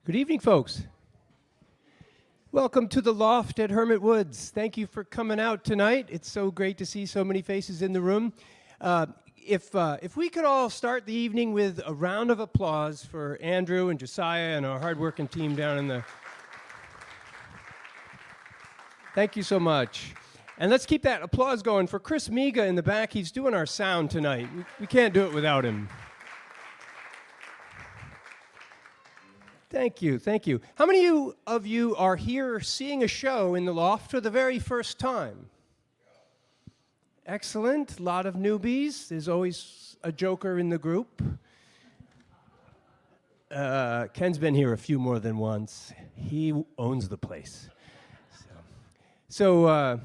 Good evening, folks. Welcome to the Loft at Hermit Woods. Thank you for coming out tonight. It's so great to see so many faces in the room. If we could all start the evening with a round of applause for Andrew and Josiah and our hardworking team down in the... Thank you so much. And let's keep that applause going for Chris Miga in the back. He's doing our sound tonight. We can't do it without him. Thank you, thank you. How many of you are here seeing a show in the Loft for the very first time? Excellent, a lot of newbies. There's always a joker in the group. Ken's been here a few more than once. He owns the place. So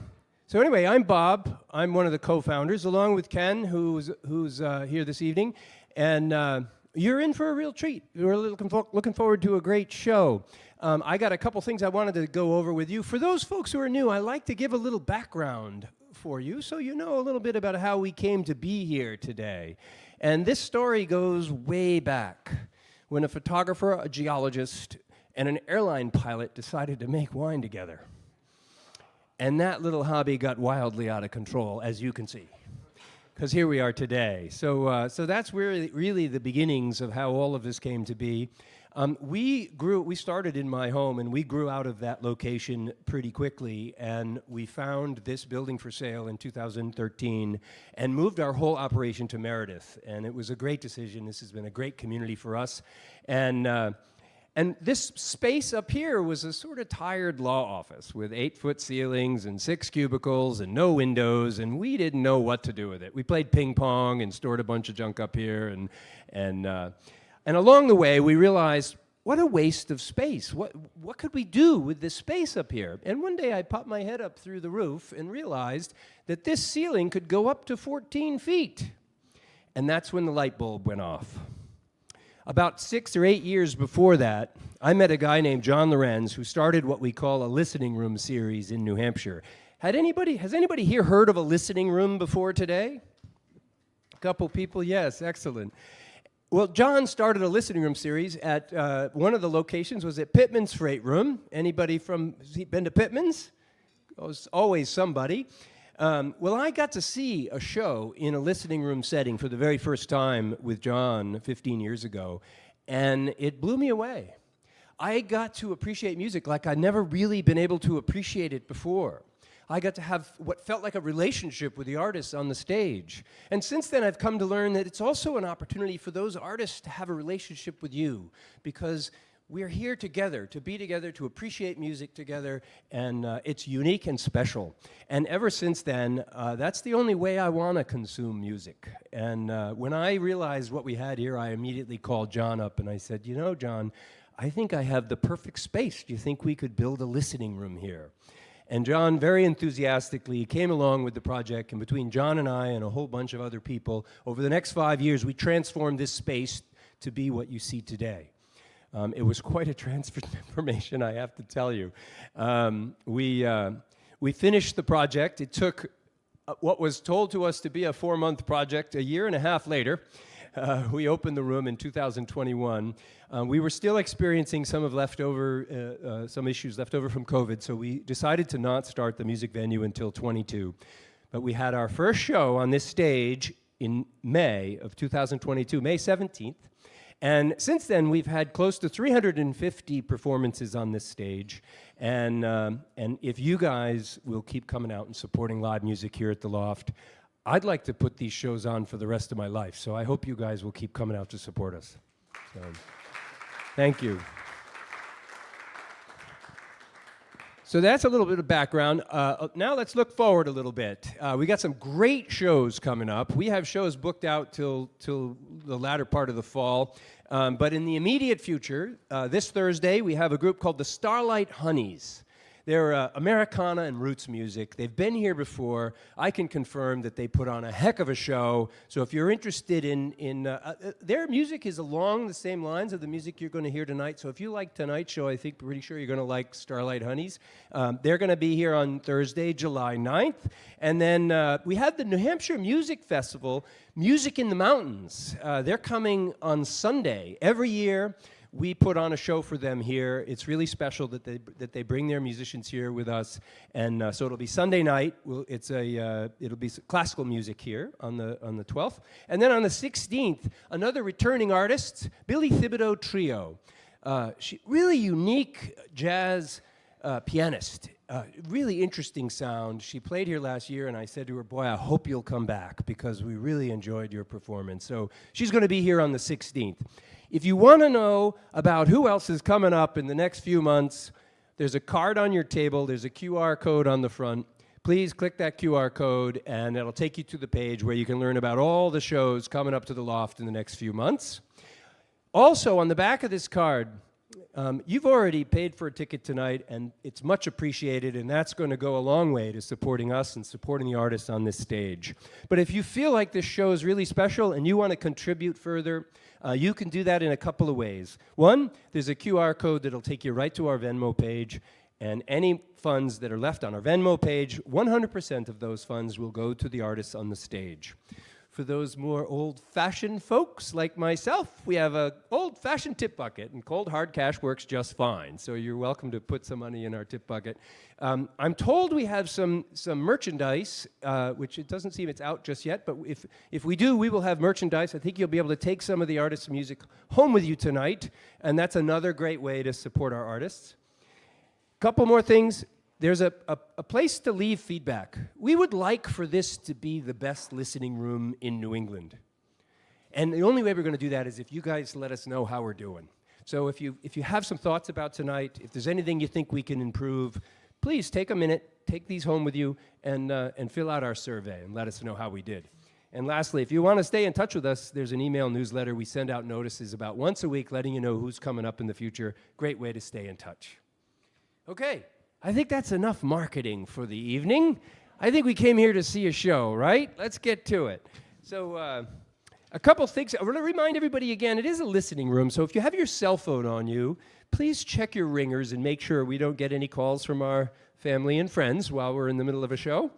anyway, I'm Bob. I'm one of the co-founders, along with Ken, who's here this evening. And you're in for a real treat. We're looking forward to a great show. I got a couple things I wanted to go over with you. For those folks who are new, I like to give a little background for you so you know a little bit about how we came to be here today. And this story goes way back when a photographer, a geologist, and an airline pilot decided to make wine together. And that little hobby got wildly out of control, as you can see. Because here we are today. So that's really the beginnings of how all of this came to be. We started in my home, and we grew out of that location pretty quickly, and we found this building for sale in 2013 and moved our whole operation to Meredith. And it was a great decision. This has been a great community for us. And this space up here was a sort of tired law office with 8-foot ceilings and 6 cubicles and no windows, and we didn't know what to do with it. We played ping pong and stored a bunch of junk up here, and along the way we realized, what a waste of space. What could we do with this space up here? And one day I popped my head up through the roof and realized that this ceiling could go up to 14 feet. And that's when the light bulb went off. About 6 or 8 years before that, I met a guy named John Lorenz who started what we call a listening room series in New Hampshire. Has anybody here heard of a listening room before today? A couple people, yes, excellent. Well, John started a listening room series at one of the locations was at Pittman's Freight Room. Anybody been to Pittman's? Oh, always somebody. Well, I got to see a show in a listening room setting for the very first time with John 15 years ago, and it blew me away. I got to appreciate music like I'd never really been able to appreciate it before. I got to have what felt like a relationship with the artists on the stage. And since then, I've come to learn that it's also an opportunity for those artists to have a relationship with you, because we're here together, to be together, to appreciate music together, and it's unique and special. And ever since then, that's the only way I want to consume music. And when I realized what we had here, I immediately called John up and I said, you know, John, I think I have the perfect space. Do you think we could build a listening room here? And John very enthusiastically came along with the project, and between John and I and a whole bunch of other people, over the next 5 years, we transformed this space to be what you see today. It was quite a transformation, I have to tell you. We finished the project. It took what was told to us to be a 4-month project. A year and a half later, we opened the room in 2021. We were still experiencing some issues left over from COVID, so we decided to not start the music venue until 22. But we had our first show on this stage in May of 2022, May 17th. And since then, we've had close to 350 performances on this stage. And if you guys will keep coming out and supporting live music here at the Loft, I'd like to put these shows on for the rest of my life. So I hope you guys will keep coming out to support us. So, thank you. So that's a little bit of background. Now let's look forward a little bit. We got some great shows coming up. We have shows booked out till the latter part of the fall. But in the immediate future, this Thursday, we have a group called the Starlight Honeys. They're Americana and roots music. They've been here before. I can confirm that they put on a heck of a show. So if you're interested in their music is along the same lines of the music you're going to hear tonight. So if you like tonight's show, I think pretty sure you're going to like Starlight Honeys. They're going to be here on Thursday, July 9th. And then we have the New Hampshire Music Festival, Music in the Mountains. They're coming on Sunday. Every year, we put on a show for them here. It's really special that they bring their musicians here with us, and so it'll be Sunday night. It'll be classical music here on the 12th, and then on the 16th, another returning artist, Billy Thibodeau Trio. She really unique jazz pianist. Really interesting sound. She played here last year, and I said to her, boy, I hope you'll come back because we really enjoyed your performance. So she's going to be here on the 16th. If you want to know about who else is coming up in the next few months, there's a card on your table. There's a QR code on the front. Please click that QR code, and it'll take you to the page where you can learn about all the shows coming up to the Loft in the next few months. Also, on the back of this card, you've already paid for a ticket tonight, and it's much appreciated, and that's going to go a long way to supporting us and supporting the artists on this stage. But if you feel like this show is really special and you want to contribute further, you can do that in a couple of ways. One, there's a QR code that'll take you right to our Venmo page, and any funds that are left on our Venmo page, 100% of those funds will go to the artists on the stage. For those more old-fashioned folks like myself, we have an old-fashioned tip bucket, and cold hard cash works just fine. So you're welcome to put some money in our tip bucket. I'm told we have some merchandise, which it doesn't seem it's out just yet, but if we do, we will have merchandise. I think you'll be able to take some of the artists' music home with you tonight, and that's another great way to support our artists. Couple more things. There's a place to leave feedback. We would like for this to be the best listening room in New England. And the only way we're going to do that is if you guys let us know how we're doing. So if you have some thoughts about tonight, if there's anything you think we can improve, please take a minute, take these home with you, and fill out our survey and let us know how we did. And lastly, if you want to stay in touch with us, there's an email newsletter. We send out notices about once a week letting you know who's coming up in the future. Great way to stay in touch. Okay. I think that's enough marketing for the evening. I think we came here to see a show, right? Let's get to it. So a couple things. I want to remind everybody again, it is a listening room, so if you have your cell phone on you, please check your ringers and make sure we don't get any calls from our family and friends while we're in the middle of a show.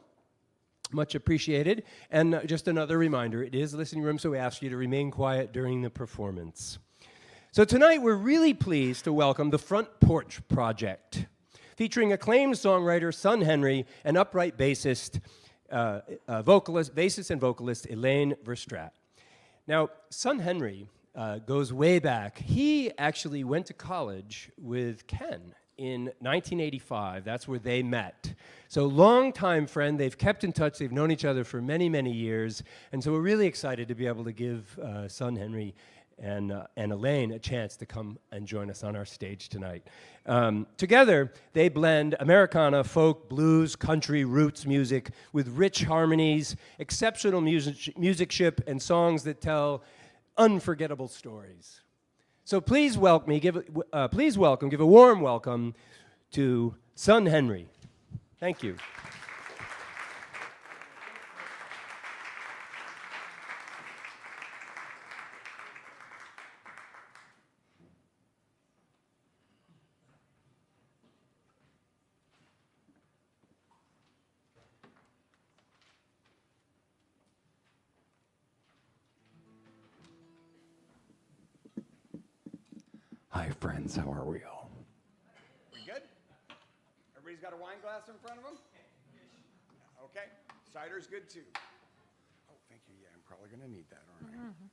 Much appreciated. And just another reminder, it is a listening room, so we ask you to remain quiet during the performance. So tonight we're really pleased to welcome the Front Porch Project, featuring acclaimed songwriter Son Henry and upright bassist, bassist and vocalist Elaine Verstraete. Now, Son Henry goes way back. He actually went to college with Ken in 1985. That's where they met. So longtime friend. They've kept in touch. They've known each other for many, many years. And so we're really excited to be able to give Son Henry and Elaine a chance to come and join us on our stage tonight. Together, they blend Americana, folk, blues, country, roots music with rich harmonies, exceptional musicianship, and songs that tell unforgettable stories. So please give a warm welcome to Son Henry. Thank you. Hi, friends. How are we all? We good? Everybody's got a wine glass in front of them? Okay. Cider's good, too. Oh, thank you. Yeah, I'm probably going to need that, aren't I? Mm-hmm.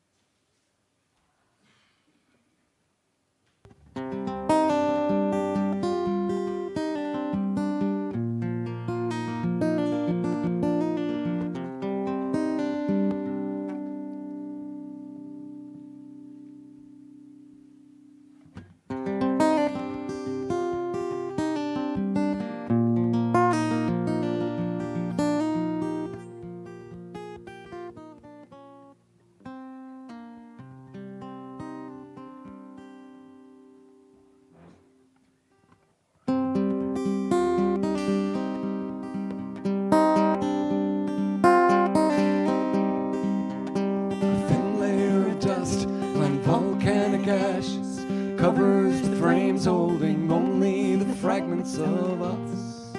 Covers the frames holding only the fragments of us,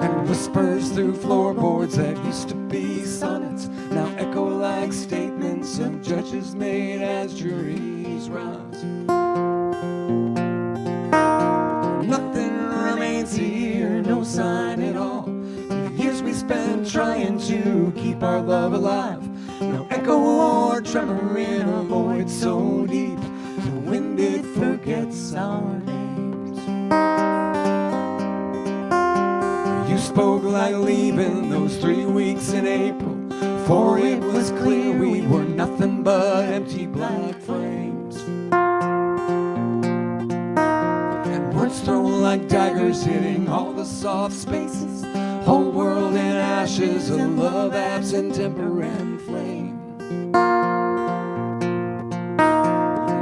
and whispers through floorboards that used to be sonnets now echo like statements Some judges made as juries rise. Nothing remains here, no sign at all. The years we spent trying to keep our love alive. No echo or tremor in a void so deep. The wind, it forgets our names. You spoke like leaving those 3 weeks in April, for it was clear we were nothing but empty black frames. And words thrown like daggers hitting all the soft spaces. Whole world in ashes, a love absent, temper and flame.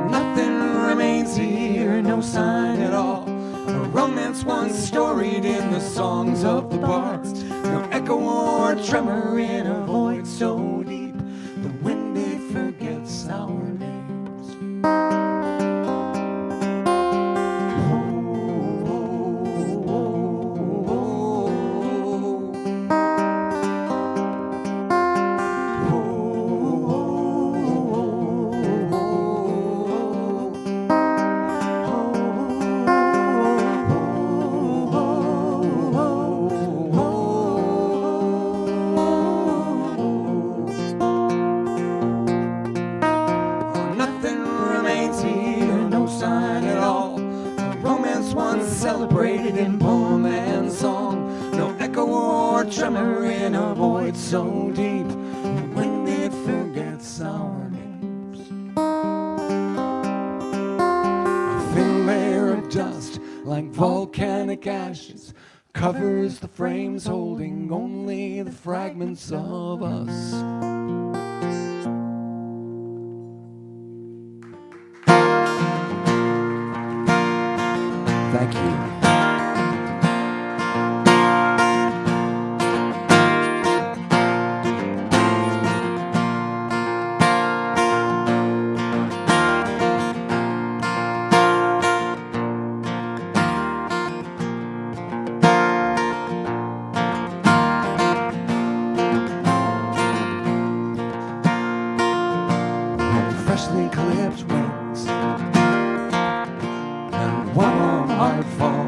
Nothing remains here, no sign at all. A romance once storied in the songs of the bards. No echo or tremor in a void so deep. The wind, it forgets our names. Celebrated in poem and song. No echo or tremor in a void so deep. When it forgets our names. A thin layer of dust like volcanic ashes covers the frames holding only the fragments of us. Thank you. Freshly clipped wings and one on hard fall.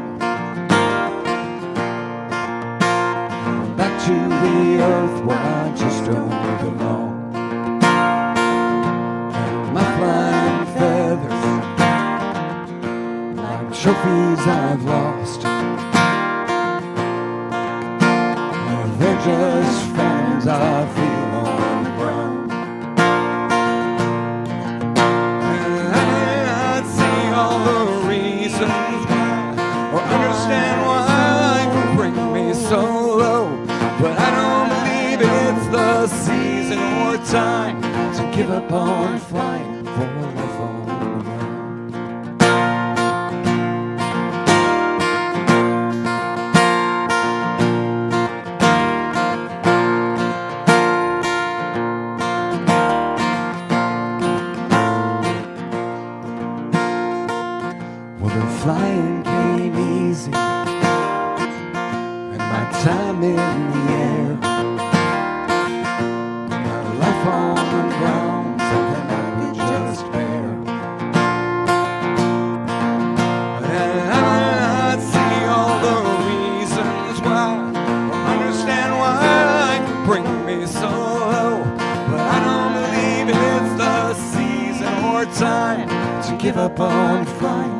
Back to the earth where I just don't belong. And my flying feathers, like trophies I've lost, they're just phantoms I feel on the ground. Understand why you bring me so low, but I don't believe it's the season or time to give up on flying for life on the ground. Well, the flying came easy, and my time in the air, my life on the ground, something I could just bear. And I might see all the reasons why, or understand why you bring me so low, but I don't believe it's the season or time to give up on flying.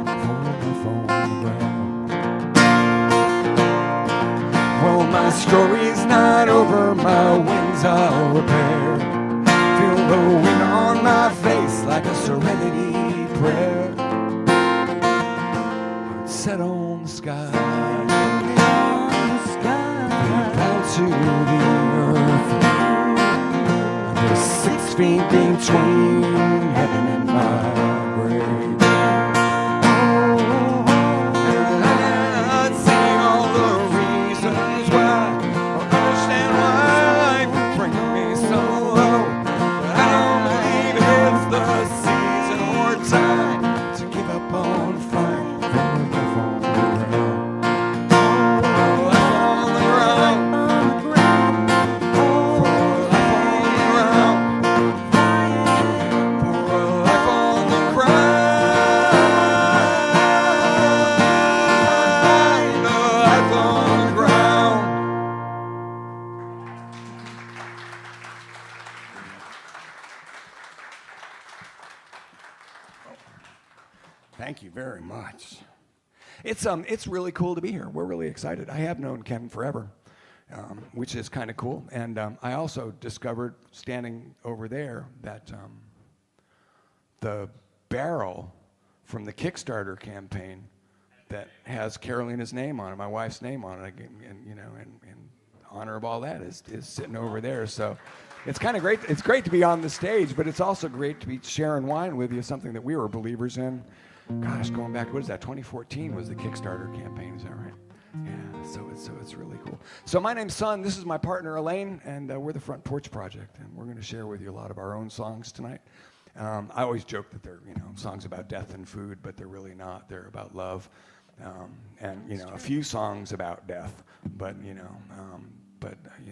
Well, my story's not over, my wings I'll repair. Feel the wind on my face like a serenity prayer. Heart set on the sky, down to the earth. There's 6 feet between heaven and my grave. Thank you very much. It's really cool to be here. We're really excited. I have known Ken forever, which is kind of cool. And I also discovered, standing over there, that the barrel from the Kickstarter campaign that has Carolina's name on it, my wife's name on it, and you know, in honor of all that, is sitting over there. So it's kind of great. It's great to be on the stage, but it's also great to be sharing wine with you, something that we were believers in. Gosh, going back, what is that? 2014 was the Kickstarter campaign. Is that right? Yeah. So it's really cool. So my name's Son. This is my partner Elaine, and we're the Front Porch Project, and we're going to share with you a lot of our own songs tonight. I always joke that they're, you know, songs about death and food, but they're really not. They're about love, and you know, a few songs about death, but you know,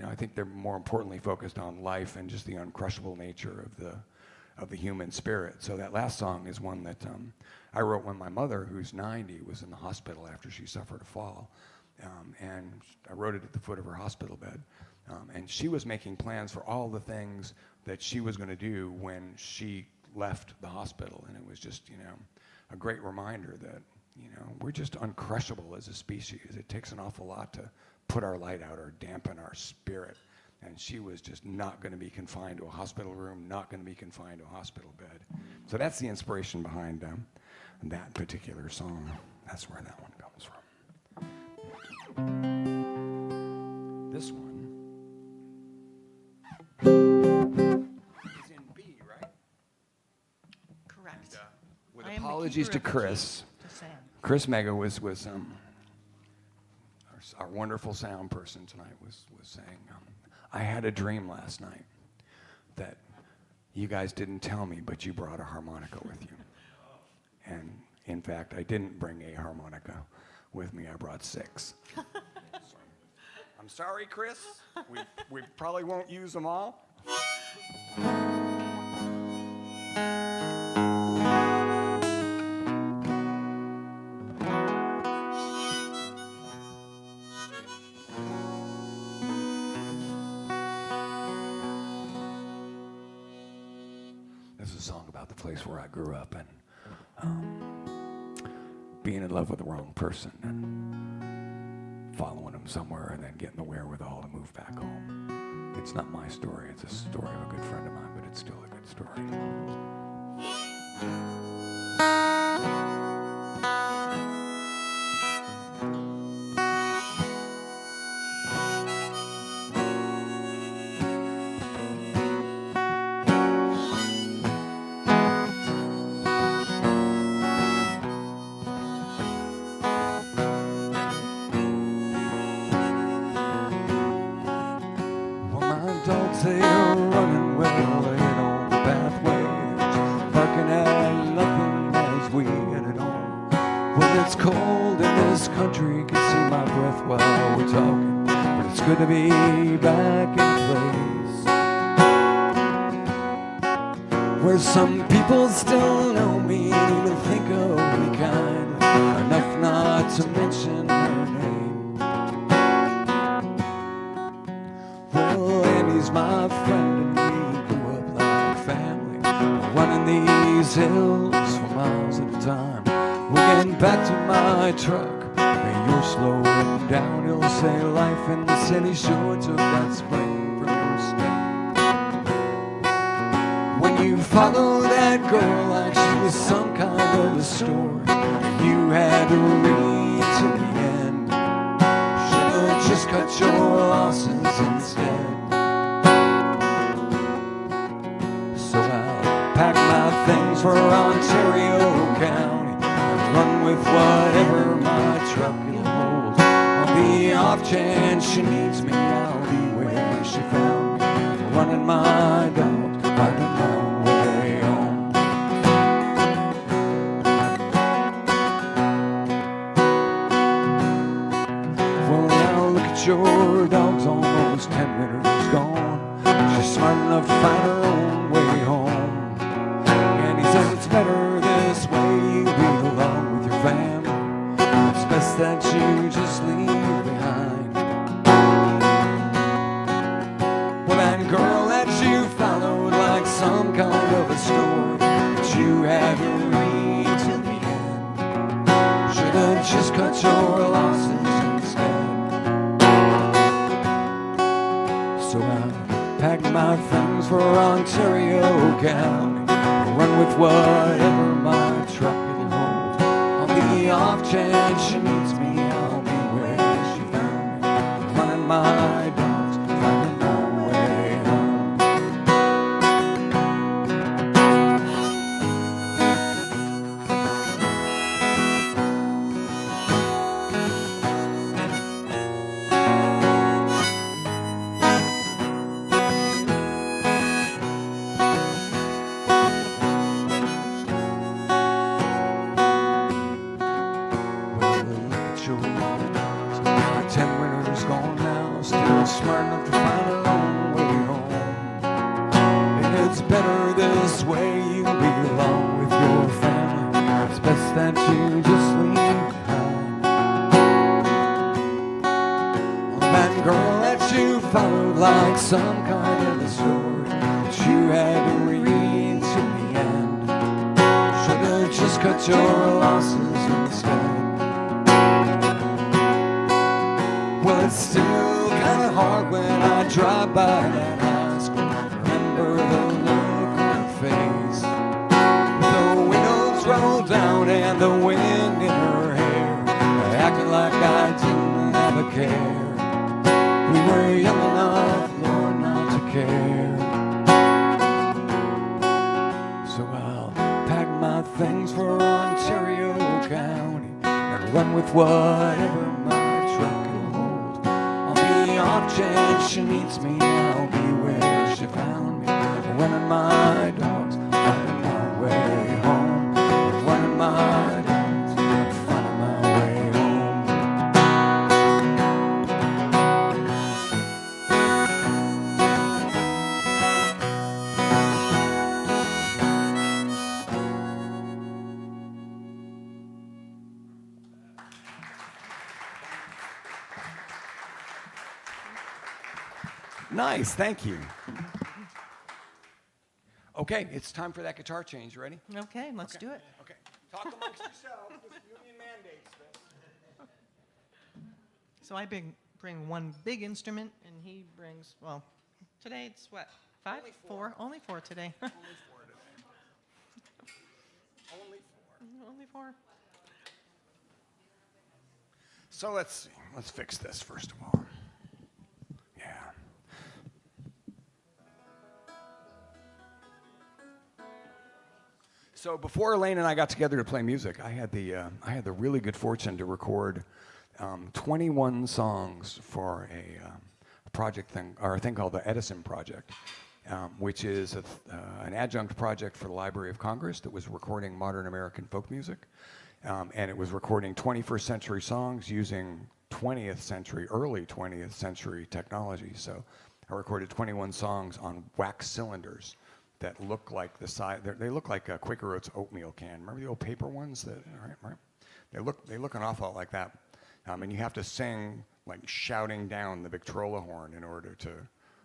I think they're more importantly focused on life and just the uncrushable nature of the human spirit. So that last song is one that I wrote when my mother, who's 90, was in the hospital after she suffered a fall, and I wrote it at the foot of her hospital bed, and she was making plans for all the things that she was going to do when she left the hospital, and it was just, you know, a great reminder that, you know, we're just uncrushable as a species. It takes an awful lot to put our light out or dampen our spirit, and she was just not going to be confined to a hospital room, not going to be confined to a hospital bed. So that's the inspiration behind that particular song. That's where that one comes from. This one is in B, right? Correct. With I am the apologies keeper to of the Chris. key to Sam. Chris Mega was our wonderful sound person tonight was saying, I had a dream last night that you guys didn't tell me, but you brought a harmonica with you. And in fact, I didn't bring a harmonica with me. I brought 6. I'm sorry, Chris. We probably won't use them all. This is a song about the place where I grew up and being in love with the wrong person and following him somewhere and then getting the wherewithal to move back home. It's not my story. It's a story of a good friend of mine, but it's still a good story. They're running well, they on the pathway, barking at nothing as we headed on. When it's cold in this country, you can see my breath while we're talking, but it's good to be back in place where some people still know me and even think of me kind, enough not to mention her name. He's my friend and we grew up like family, running these hills for miles at a time. We're getting back to my truck, and you're slowing down. He'll say life in the city sure took that spring from your step. When you follow that girl like she was some kind of a story, you had to read to the end. Should've just cut your losses instead. Things for Ontario County and run with whatever my truck will hold. On the off chance she needs me, I'll be where she found me, running my dog, finding my way home. Well, now look at your dog's almost 10 winters gone. She's smart enough to find her own way home. It's better this way, you be along with your family. It's best that you just leave behind. Well, that girl that you followed like some kind of a story, but you had to read to the end. have just cut your losses instead. So I packed my things for Ontario County, run with whatever my truck will hold. On the off chance she needs me, I'll be where she found me, running my dogs, finding my way home. Well, look at your eyes. My 10 winters gone now, still smart enough to find her own way home. It's better this way, you belong with your family. It's best that you just leave behind. That girl that you followed like some kind of a story that you had to read to the end. Should have just cut your losses instead. Well, it's still kind of hard when I drive by that high school. Remember the look on her face, with the windows rolled down and the wind in her hair, acting like I didn't have a care. We were young enough, Lord, not to care. So I'll pack my things for Ontario County and run with whatever my truck will hold. On the off chance she needs me, I'll be where she found me, running my dogs, finding my way home, running my dogs, finding my way home. Nice, thank you. Okay, it's time for that guitar change. You ready? Okay, let's do it. Okay. Talk amongst yourselves. This union mandates this. So I bring one big instrument, and he brings, well, today it's what, five? Only four. Only four today. Only four today. Only four. Only four. So let's see. Let's fix this first of all. Yeah. So before Elaine and I got together to play music, I had the really good fortune to record 21 songs for a project thing, or a thing called the Edison Project, which is an adjunct project for the Library of Congress that was recording modern American folk music, and it was recording 21st century songs using early 20th century technology. So I recorded 21 songs on wax cylinders that look like the size. They look like a Quaker Oats oatmeal can. Remember the old paper ones? Right? They look an awful lot like that. And you have to sing like shouting down the Victrola horn in order to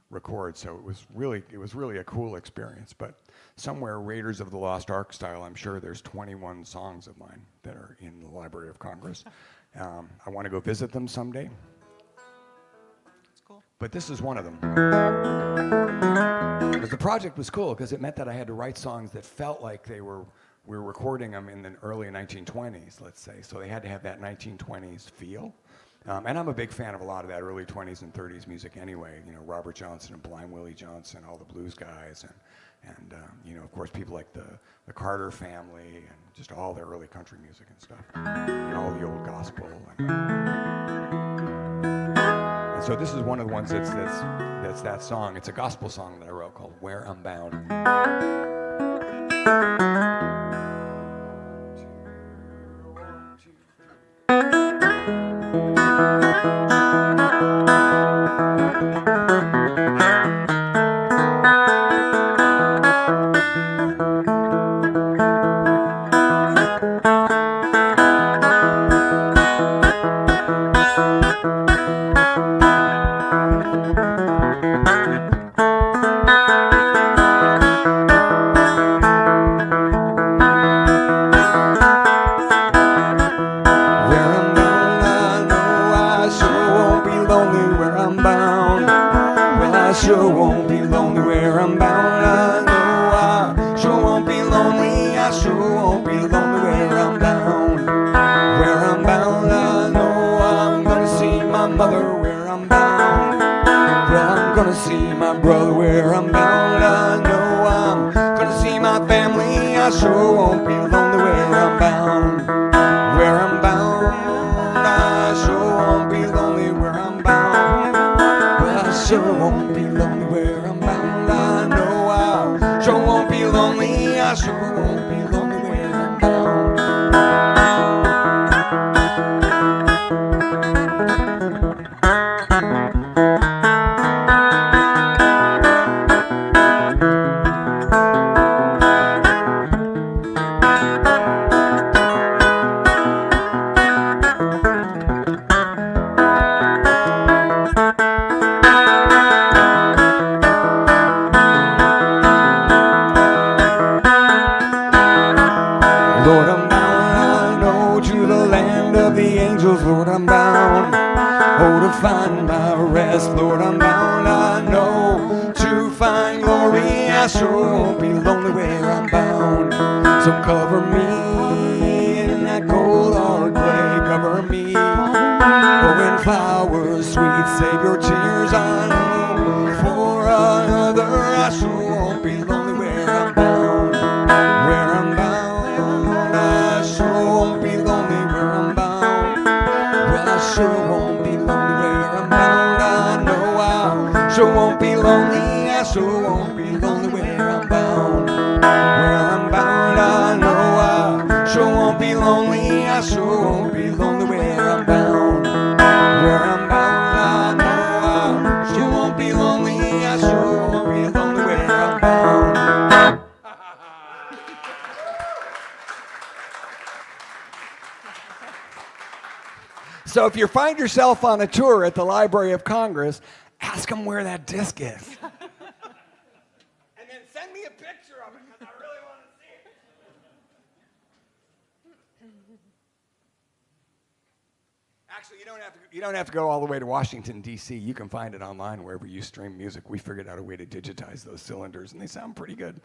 record. So it was really a cool experience. But somewhere, Raiders of the Lost Ark style, I'm sure there's 21 songs of mine that are in the Library of Congress. I want to go visit them someday. That's cool. But this is one of them. Because the project was cool because it meant that I had to write songs that felt like we were recording them in the early 1920s, let's say. So they had to have that 1920s feel. And I'm a big fan of a lot of that early 20s and 30s music anyway. You know, Robert Johnson and Blind Willie Johnson, all the blues guys, and you know, of course, people like the Carter family and just all the early country music and stuff, and all the old gospel. And so this is one of the ones that's that song. It's a gospel song that I wrote called "Where I'm Bound." Where sure won't be lonely where I'm bound. Where I'm bound, I sure won't be lonely where I'm bound. Well, I sure won't be lonely where I'm bound. I know I sure won't be lonely. I sure won't be lonely where I'm bound. Lord, I'm bound, I know, to the land of the angels. Lord, I'm bound, oh, to find my rest. Lord, I'm bound, I know, to find glory. I sure won't be lonely where I'm bound. So cover me in that cold hard clay. Cover me, oh, in flowers sweet. Save your tears, I know, for another. I sure won't be lonely where I'm bound. Where I'm bound, I sure won't be lonely where I'm bound. Well, I sure won't be lonely where I'm bound. I know I sure won't be lonely. I sure won't be lonely where I'm bound. Where I'm bound, I know I sure won't be lonely. I sure won't be lonely where I'm bound. Where I'm bound, I know I sure won't be lonely. I sure won't be lonely where I'm bound. So if you find yourself on a tour at the Library of Congress, ask them where that disc is. And then send me a picture of it, because I really want to see it. Actually, you don't have to go all the way to Washington, D.C. You can find it online wherever you stream music. We figured out a way to digitize those cylinders, and they sound pretty good.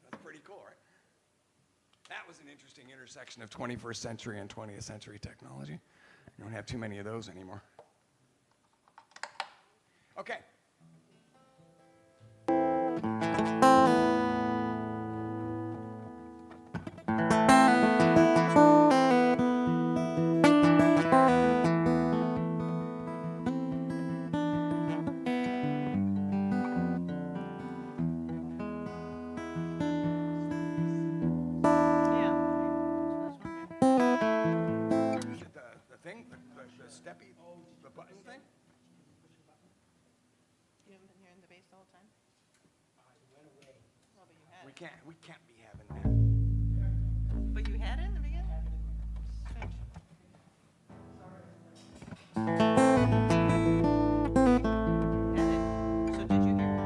That's pretty cool, right? That was an interesting intersection of 21st century and 20th century technology. You don't have too many of those anymore. Okay. Steppy, the button thing? You haven't been hearing the bass the whole time? Well, but you had We it. can't be having that. But you had it in the beginning? Strange. Had it. So did you hear it?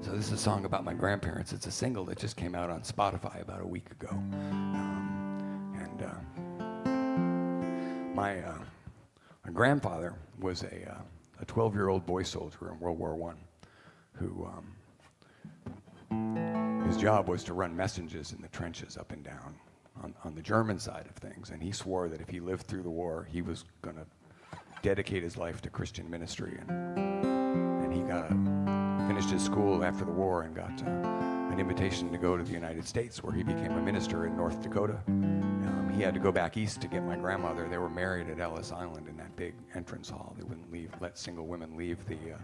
So this is a song about my grandparents. It's a single that just came out on Spotify about a week ago. My grandfather was a 12-year-old boy soldier in World War I who his job was to run messengers in the trenches up and down on the German side of things. And he swore that if he lived through the war, he was going to dedicate his life to Christian ministry. And he finished his school after the war and got an invitation to go to the United States, where he became a minister in North Dakota. He had to go back east to get my grandmother. They were married at Ellis Island in that big entrance hall. They wouldn't let single women leave the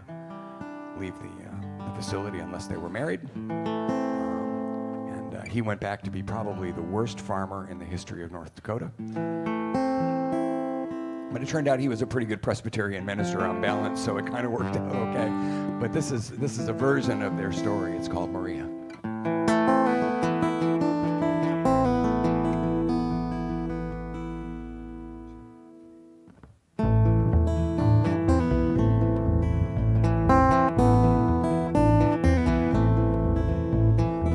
facility unless they were married. He went back to be probably the worst farmer in the history of North Dakota. But it turned out he was a pretty good Presbyterian minister on balance, so it kind of worked out okay. But this is a version of their story. It's called Maria.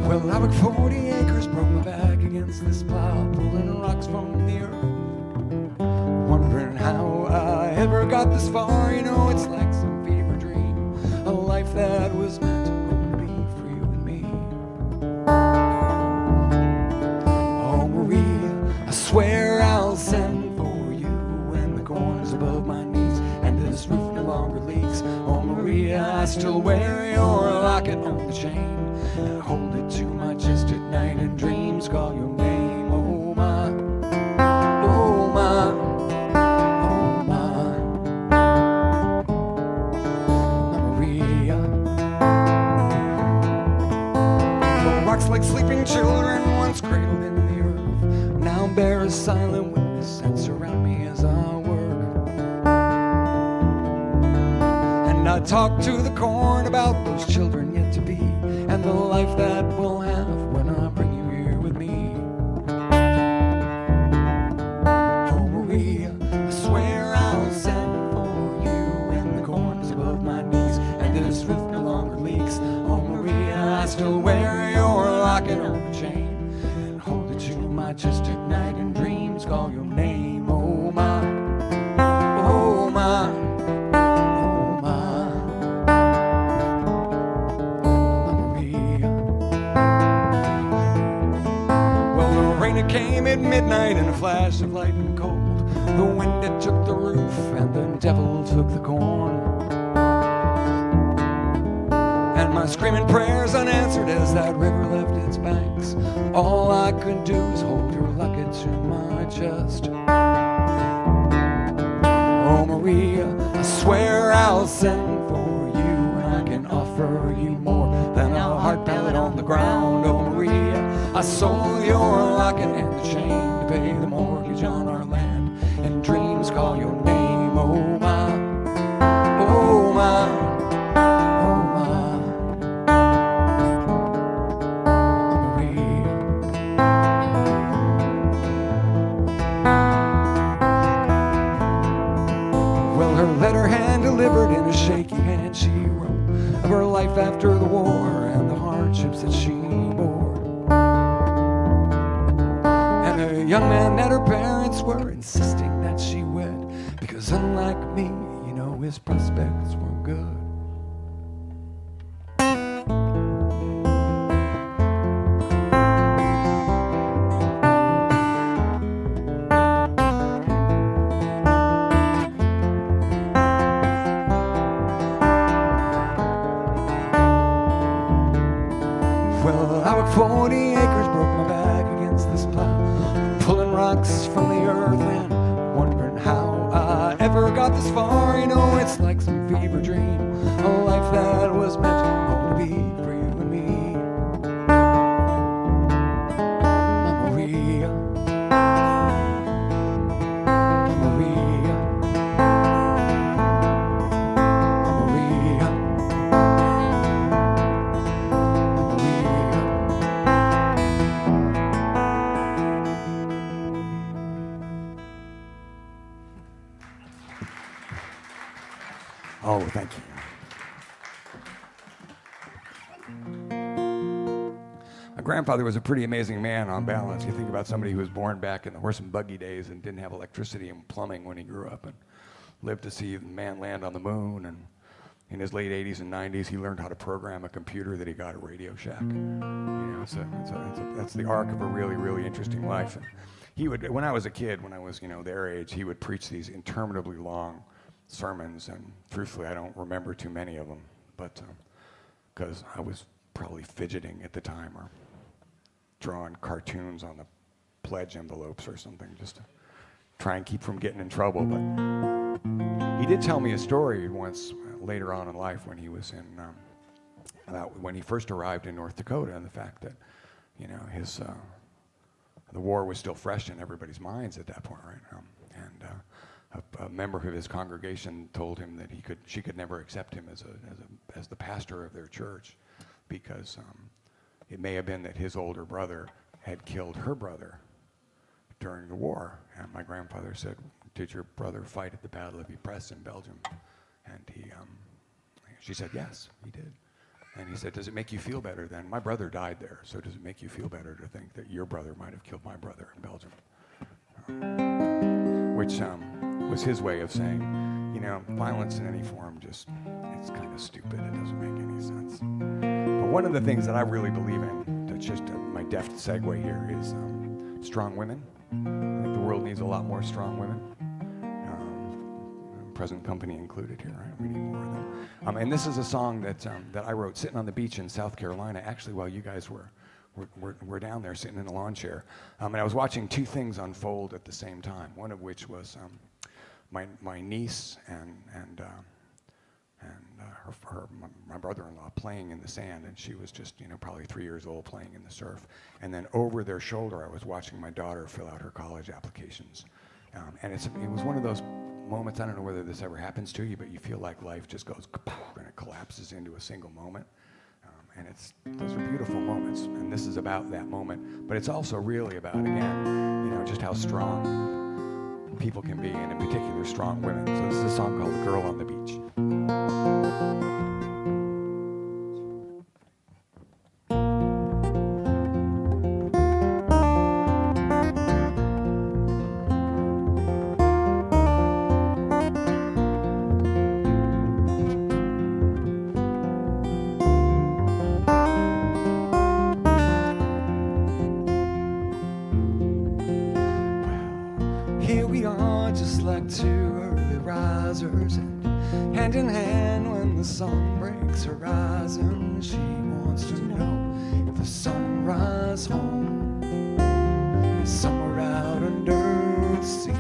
Well, I worked 40 acres, broke my back against this plow, pulling rocks from the earth. Wondering how I ever got this far. You know, it's like some fever dream, a life that was meant only for you and me. Oh, Maria, I swear I'll send for you when the corn's above my knees and this I still wear your locket on the chain. I hold it to my chest at night and dreams call your name. Oh my, oh my, oh my, Maria. The rocks like sleeping children once cradled in the earth now bear a silent witness and surround me as I work. And I talk to the corn about those children yet to be and the life that we'll have when I bring you here with me. Oh Maria, I swear I'll send for you and the corn's above my knees and this roof no longer leaks. Oh Maria, I still wear your locket on the chain and hold it to my chest at night and dreams call your name. Oh my, oh my, oh my, Maria. Well, the rain it came at midnight in a flash of light and cold. The wind it took the roof and the devil took the corn. And my screaming prayers unanswered as that river left its banks. All I could do is hold your locket to my chest. Oh Maria, I swear I'll send for you and I can offer you more than a heart pallet on the ground. Oh Maria, I sold your locket and the chain to pay the mortgage on our land and dreams call your name. Oh my, oh my, delivered in a shaky hand she wrote of her life after the war and the hardships that she bore. And a young man that her parents were insisting that she wed because unlike me, you know, his prospects were good. Well, I worked 40 acres, broke my back against this plow, pulling rocks from the earth and wondering how I ever got this far. You know, it's like some fever dream, a life that was meant to be for you and me. My Maria, my Maria, my Maria. Oh, thank you. My grandfather was a pretty amazing man on balance. You think about somebody who was born back in the horse and buggy days and didn't have electricity and plumbing when he grew up and lived to see man land on the moon. And in his late 80s and 90s, he learned how to program a computer that he got at Radio Shack. You know, that's the arc of a really, really interesting life. And he would, when I was a kid, when I was, you know, their age, he would preach these interminably long sermons, and truthfully, I don't remember too many of them, but because I was probably fidgeting at the time or drawing cartoons on the pledge envelopes or something just to try and keep from getting in trouble. But he did tell me a story once later on in life when he was in about when he first arrived in North Dakota, and the fact that, you know, his the war was still fresh in everybody's minds at that point, right? A member of his congregation told him that she could never accept him as the pastor of their church because it may have been that his older brother had killed her brother during the war. And my grandfather said, "Did your brother fight at the Battle of Ypres in Belgium?" And she said, "Yes, he did." And he said, "Does it make you feel better then? My brother died there, so does it make you feel better to think that your brother might have killed my brother in Belgium?" Which was his way of saying, you know, violence in any form it's kind of stupid. It doesn't make any sense. But one of the things that I really believe in, that's just my deft segue here, is strong women. I think the world needs a lot more strong women. I'm present company included here. Right? We need more of them. And this is a song that I wrote sitting on the beach in South Carolina, actually while you guys were down there sitting in a lawn chair. And I was watching two things unfold at the same time, one of which was my niece and my brother-in-law playing in the sand, and she was just, probably 3 years old playing in the surf. And then over their shoulder, I was watching my daughter fill out her college applications. And it was one of those moments, I don't know whether this ever happens to you, but you feel like life just goes and it collapses into a single moment. And those are beautiful moments, and this is about that moment. But it's also really about, again, just how strong people can be, and in particular, strong women. So this is a song called "Girl on the Beach." Hand in hand when the sun breaks horizon, she wants to know if the sunrise home is somewhere out under the sea.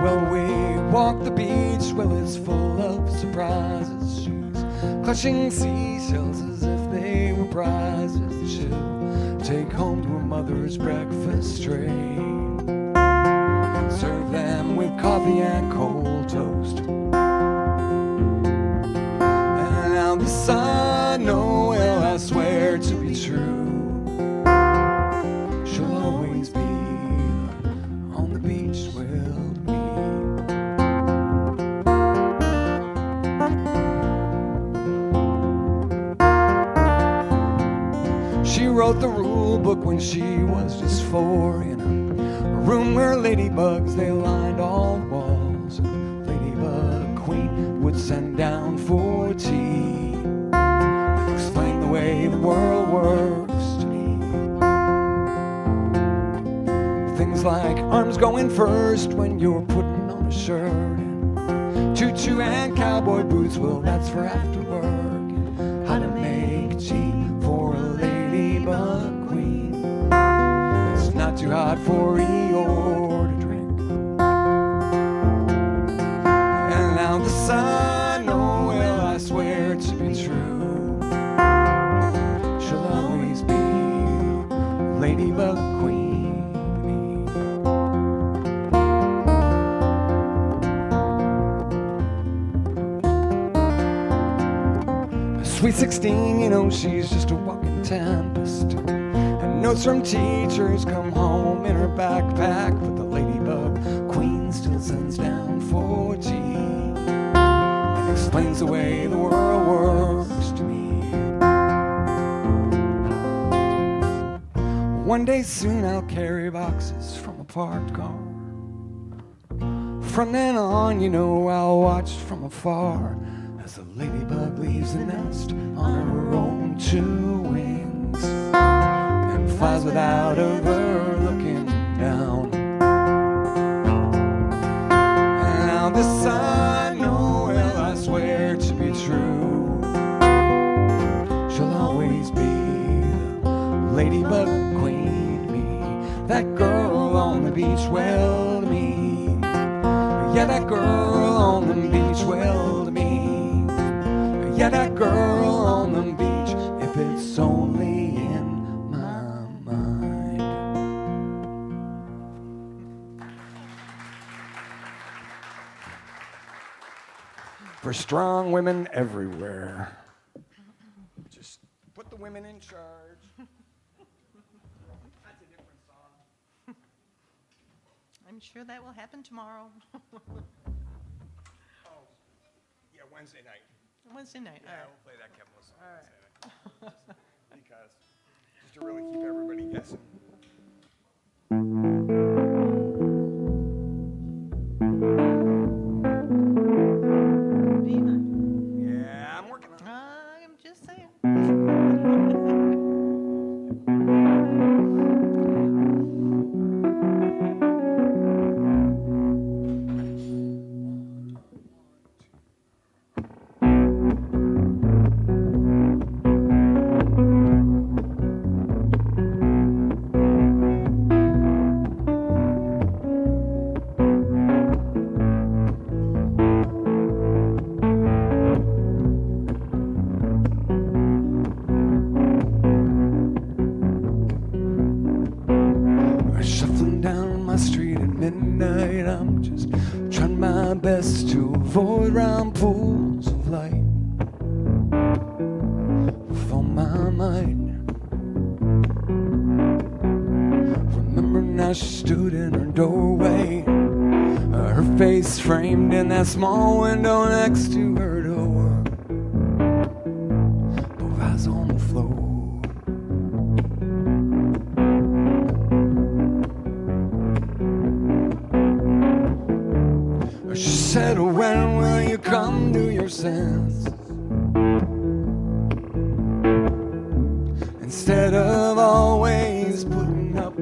Well, we walk the beach, well, it's full of surprises. She's clutching seashells as if they were prizes she'll take home to her mother's breakfast tray. Serve them with coffee and cold toast. And now this I know, well, I swear to be true. She'll always be on the beach with me. She wrote the rule book when she was just 4 in a room where ladybugs, they lined all the walls. Ladybug queen would send down for tea, explain the way the world works to me. Things like arms going first when you're putting on a shirt, and tutu and cowboy boots, well, that's for after work. And how to make tea for a ladybug queen. It's not too hot for Eeyore to drink. And now this I know, well, I swear to be true. She'll always be ladybug queen. Sweet 16, she's just a walking tempest. And notes from teachers come home in her backpack, but the ladybug queen still sends down for tea and explains the way the world works to me. One day soon I'll carry boxes from a parked car. From then on, I'll watch from afar as the ladybug leaves the nest on her own 2 wings and flies without ever looking down. And now this I know, well, I swear to be true. She'll always be the ladybug queen, me, that girl on the beach, well, to me. Yeah, that girl on the beach, well, to me. Yeah, that girl on the beach, if it's only in my mind. For strong women everywhere. Just put the women in charge. That's a different song. I'm sure that will happen tomorrow. Yeah, Wednesday night. Wednesday night. Yeah, All right. we'll play that Kevin Wilson. All right. Because just to really keep everybody guessing. Yeah, I'm working on it. I'm just saying. best to avoid round pools of light. For my mind, remember now she stood in her doorway, her face framed in that small window next to her door, both eyes on the floor. She said, when will you come to your senses? Instead of always putting up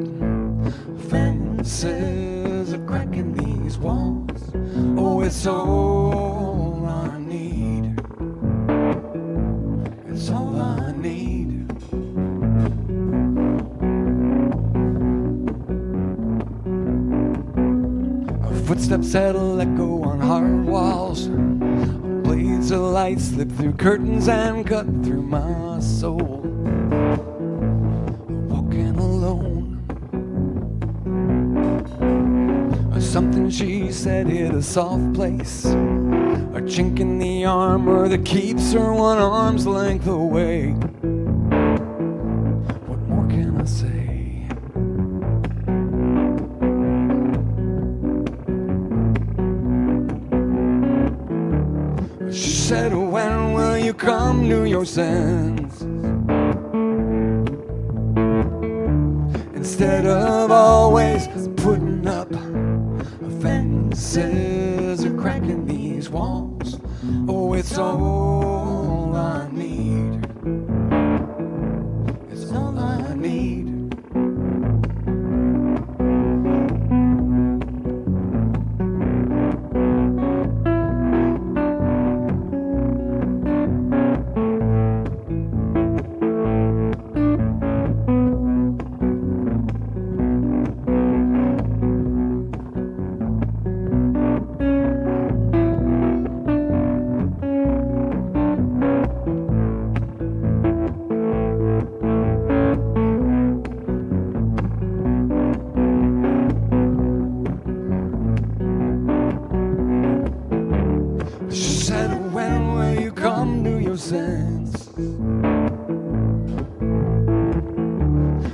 fences or cracking these walls. Oh, it's all I need. It's all I need. Our footsteps that'll echo on hard walls. Blades of light slip through curtains and cut through my soul. Walking alone. Something she said hit a soft place, a chink in the armor that keeps her one arm's length away. What more can I say? She said, when will you come to your senses? Instead of always putting up fences or cracking these walls. Oh, it's all I need. It's all I need.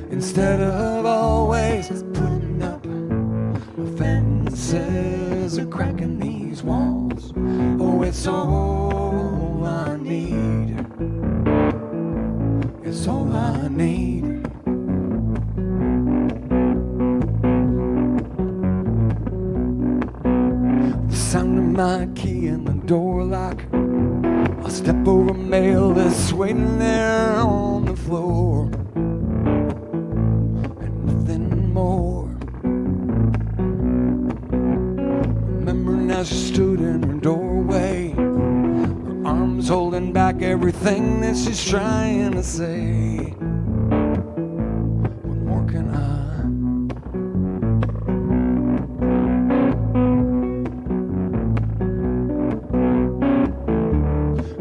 Instead of always putting up fences or cracking these walls. Oh, it's all I need. It's all I need. The sound of my key in the door lock. I'll step over mail that's waiting there on the floor. And nothing more. Remember now she stood in her doorway, her arms holding back everything that she's trying to say. What more can I?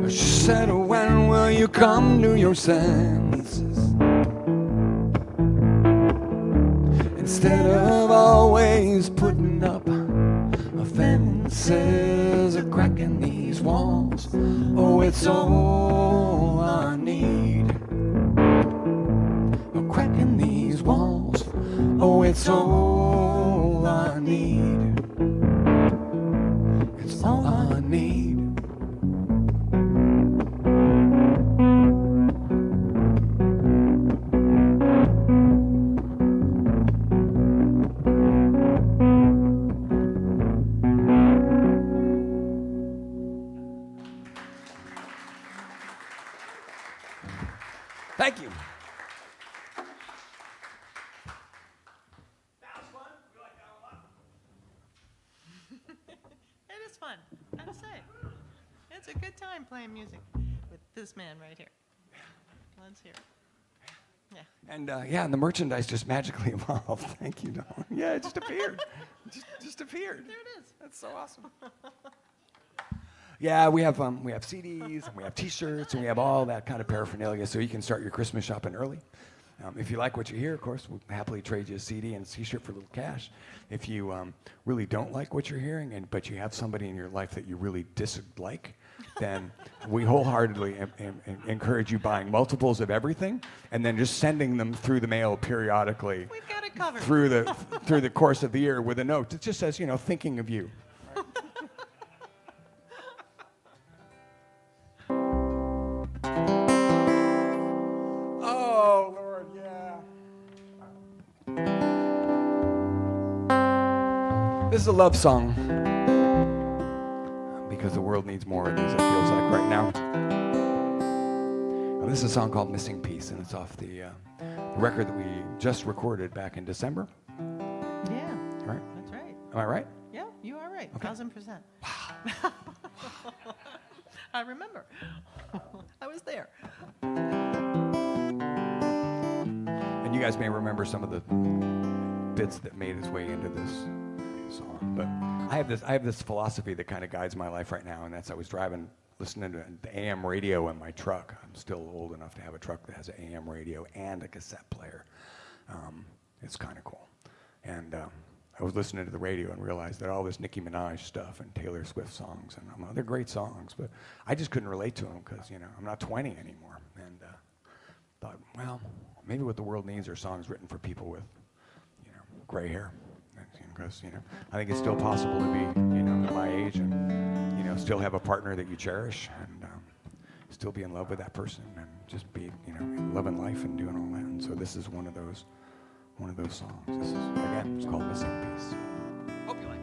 She said, when will you come to your senses? Instead of always putting up fences or cracking these walls. Oh, it's all I need. Oh, cracking these walls. Oh, it's all I need. It's all I need. Thank you. That was fun. You like that a lot? It is fun, I have to say. It's a good time playing music with this man right here. Let's hear it. Yeah. And yeah, and the merchandise just magically evolved. Thank you, Dawn. Yeah, it just appeared. just appeared. There it is. That's so awesome. Yeah, we have CDs, and we have T-shirts, and we have all that kind of paraphernalia, so you can start your Christmas shopping early. If you like what you hear, of course, we'll happily trade you a CD and a T-shirt for a little cash. If you really don't like what you're hearing, but you have somebody in your life that you really dislike, then we wholeheartedly encourage you buying multiples of everything and then just sending them through the mail periodically We've got it covered. through the course of the year with a note that just says, thinking of you. Oh, Lord, yeah. This is a love song because the world needs more of these, it feels like right now. And this is a song called Missing Piece, and it's off the record that we just recorded back in December. Yeah, Right? that's right. Am I right? Yeah, you are right. Okay. 1,000%. I remember. I was there. And you guys may remember some of the bits that made its way into this song. But I have this philosophy that kind of guides my life right now, and that's I was driving, listening to the AM radio in my truck. I'm still old enough to have a truck that has an AM radio and a cassette player. It's kind of cool. And I was listening to the radio and realized that all this Nicki Minaj stuff and Taylor Swift songs, and they're great songs, but I just couldn't relate to them because, I'm not 20 anymore. And thought, well, maybe what the world needs are songs written for people with, gray hair. Because, I think it's still possible to be, at my age and, still have a partner that you cherish and still be in love with that person and just be, loving life and doing all that. And so this is one of those songs. This is, again, it's called Missing Piece. Hope you like it.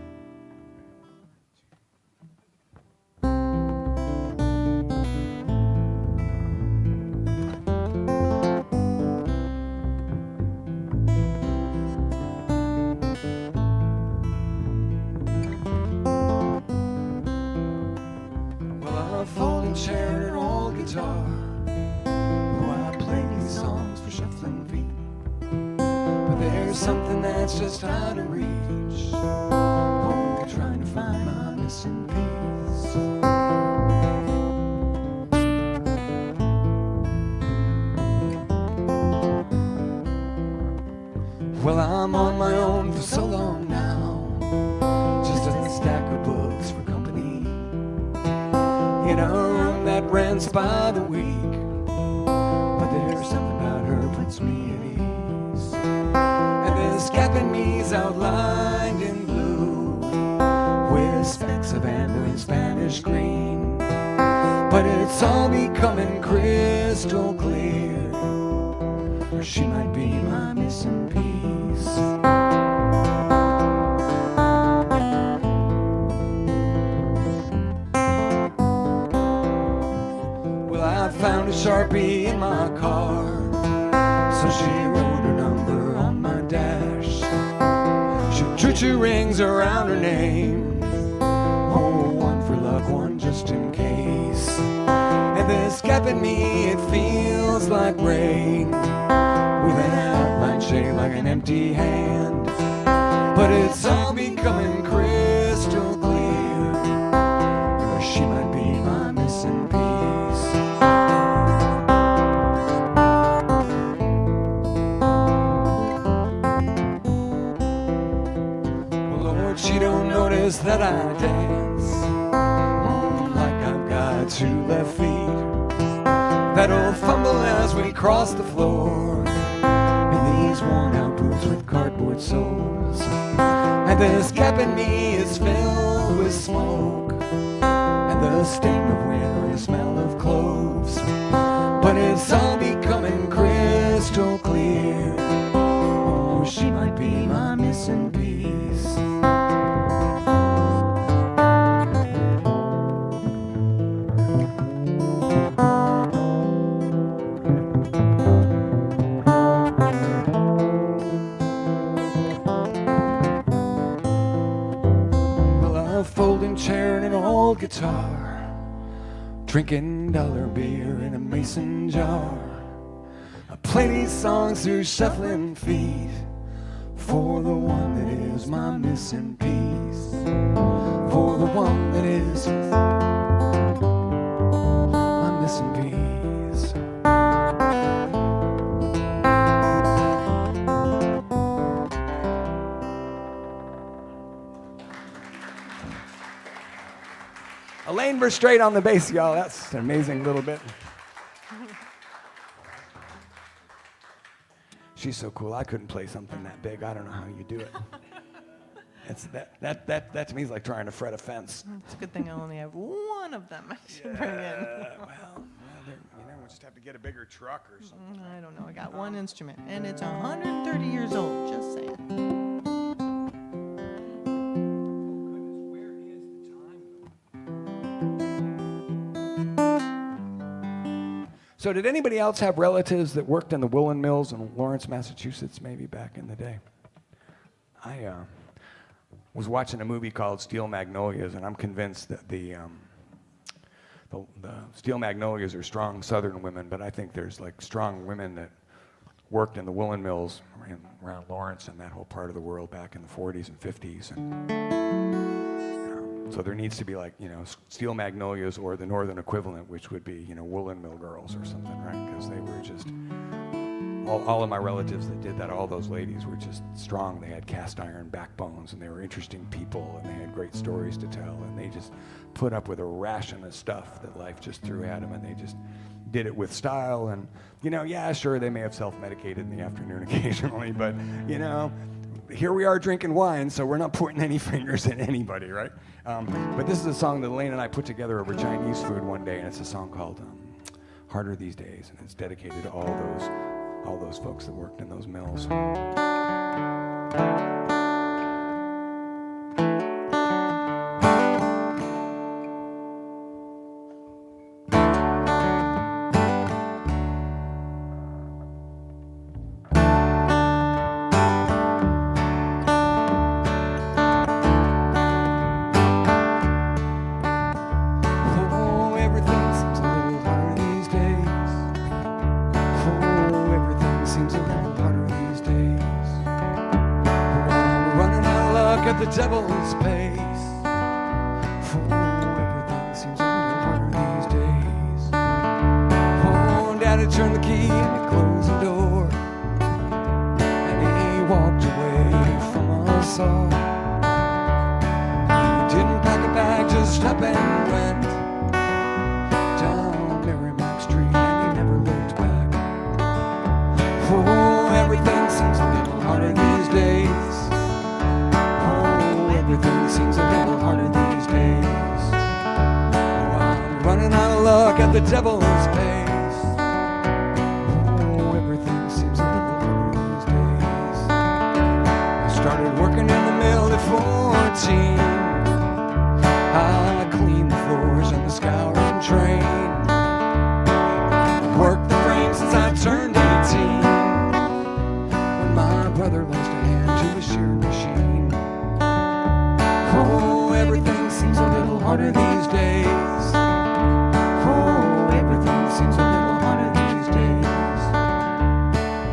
Folding chair and an old guitar. Oh, I play these songs for shuffling feet. But there's something that's just out of reach. Oh, trying to find my missing piece. Well, I'm on my own for so long now. Just a stack of books for company. In a room that rents by the week. But there's something about her puts me at ease. And this gap in me's outlined in blue with specks of amber and Spanish green. But it's all becoming crystal clear, or she might be my missing piece. Found a Sharpie in my car, so she wrote her number on my dash. She drew 2 rings around her name. Oh, one for luck, one just in case. And this gap in me, it feels like rain, with an outline shaped like an empty hand. But it's all becoming crystal clear, or she might be my missing piece. She don't notice that I dance like I've got 2 left feet that'll fumble as we cross the floor in these worn out boots with cardboard soles. And this gap in me is filled with smoke and the sting of wind or the smell of cloves. But it's all becoming crystal clear, oh, she might be my missing piece. Folding chair and an old guitar, drinking dollar beer in a mason jar. I play these songs through shuffling feet for the one that is my missing piece, for the one that is my missing piece. Elaine Verstraete on the bass, y'all. That's an amazing little bit. She's so cool. I couldn't play something that big. I don't know how you do it. That to me is like trying to fret a fence. It's a good thing I only have one of them I should bring in. Well, we'll just have to get a bigger truck or something. I don't know. I got one instrument, and it's 130 years old. Just saying. So did anybody else have relatives that worked in the woolen mills in Lawrence, Massachusetts, maybe back in the day? I was watching a movie called Steel Magnolias, and I'm convinced that the Steel Magnolias are strong Southern women, but I think there's like strong women that worked in the woolen mills around Lawrence and that whole part of the world back in the 40s and 50s. So there needs to be like, Steel Magnolias or the northern equivalent, which would be, woolen mill girls or something, right? Because they were just, all of my relatives that did that, all those ladies were just strong. They had cast iron backbones, and they were interesting people, and they had great stories to tell, and they just put up with a ration of stuff that life just threw at them, and they just did it with style. And, yeah, sure, they may have self-medicated in the afternoon occasionally, but, here we are drinking wine, so we're not pointing any fingers at anybody, right? But this is a song that Elaine and I put together over Chinese food one day, and it's a song called Harder These Days, and it's dedicated to all those folks that worked in those mills. The devil's pace. Oh, everything seems a little harder these days. Oh, Daddy turned the key and he closed the door, and he walked away from us all. He didn't pack a bag, just up and went down Merrimack Street, and he never looked back. Oh, everything seems a little harder these days. Everything seems a little harder these days. Oh, I'm running out of luck at the devil's pace. Oh, everything seems a little harder these days. I started working in the mill at 14. I cleaned the floors and the scouring train. I worked the frame since I turned 18, when my brother lost a hand to a shearing machine. Oh, everything seems a little harder these days. Oh, everything seems a little harder these days.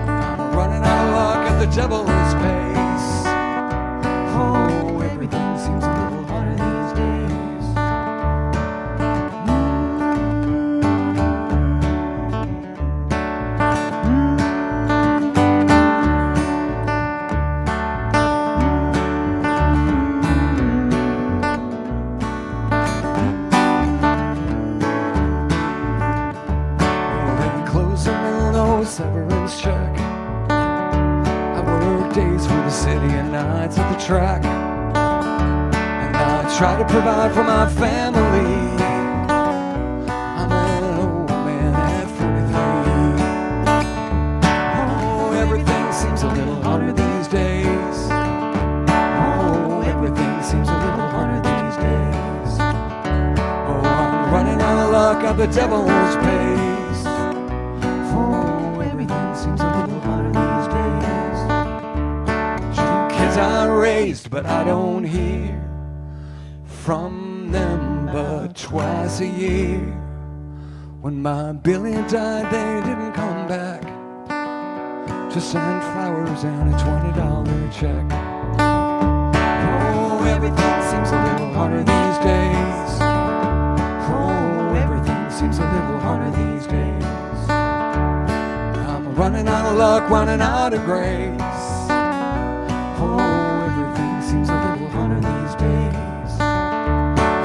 I'm running out of luck at the devil's pace. Oh, everything seems a little harder these days. Severance check. I work days for the city and nights at the track, and I try to provide for my family. I'm an old man at 43. Oh, everything seems a little harder these days. Oh, everything seems a little harder these days. Oh, I'm running out of luck at the devil's pace. Seems a little harder these days. 2 kids I raised, but I don't hear from them but twice a year. When my Billy died, they didn't come back to send flowers and a $20 check. Oh, everything seems a little harder these days. Oh, everything seems a little harder these days. Running out of luck, running out of grace. Oh, everything seems a little harder these days.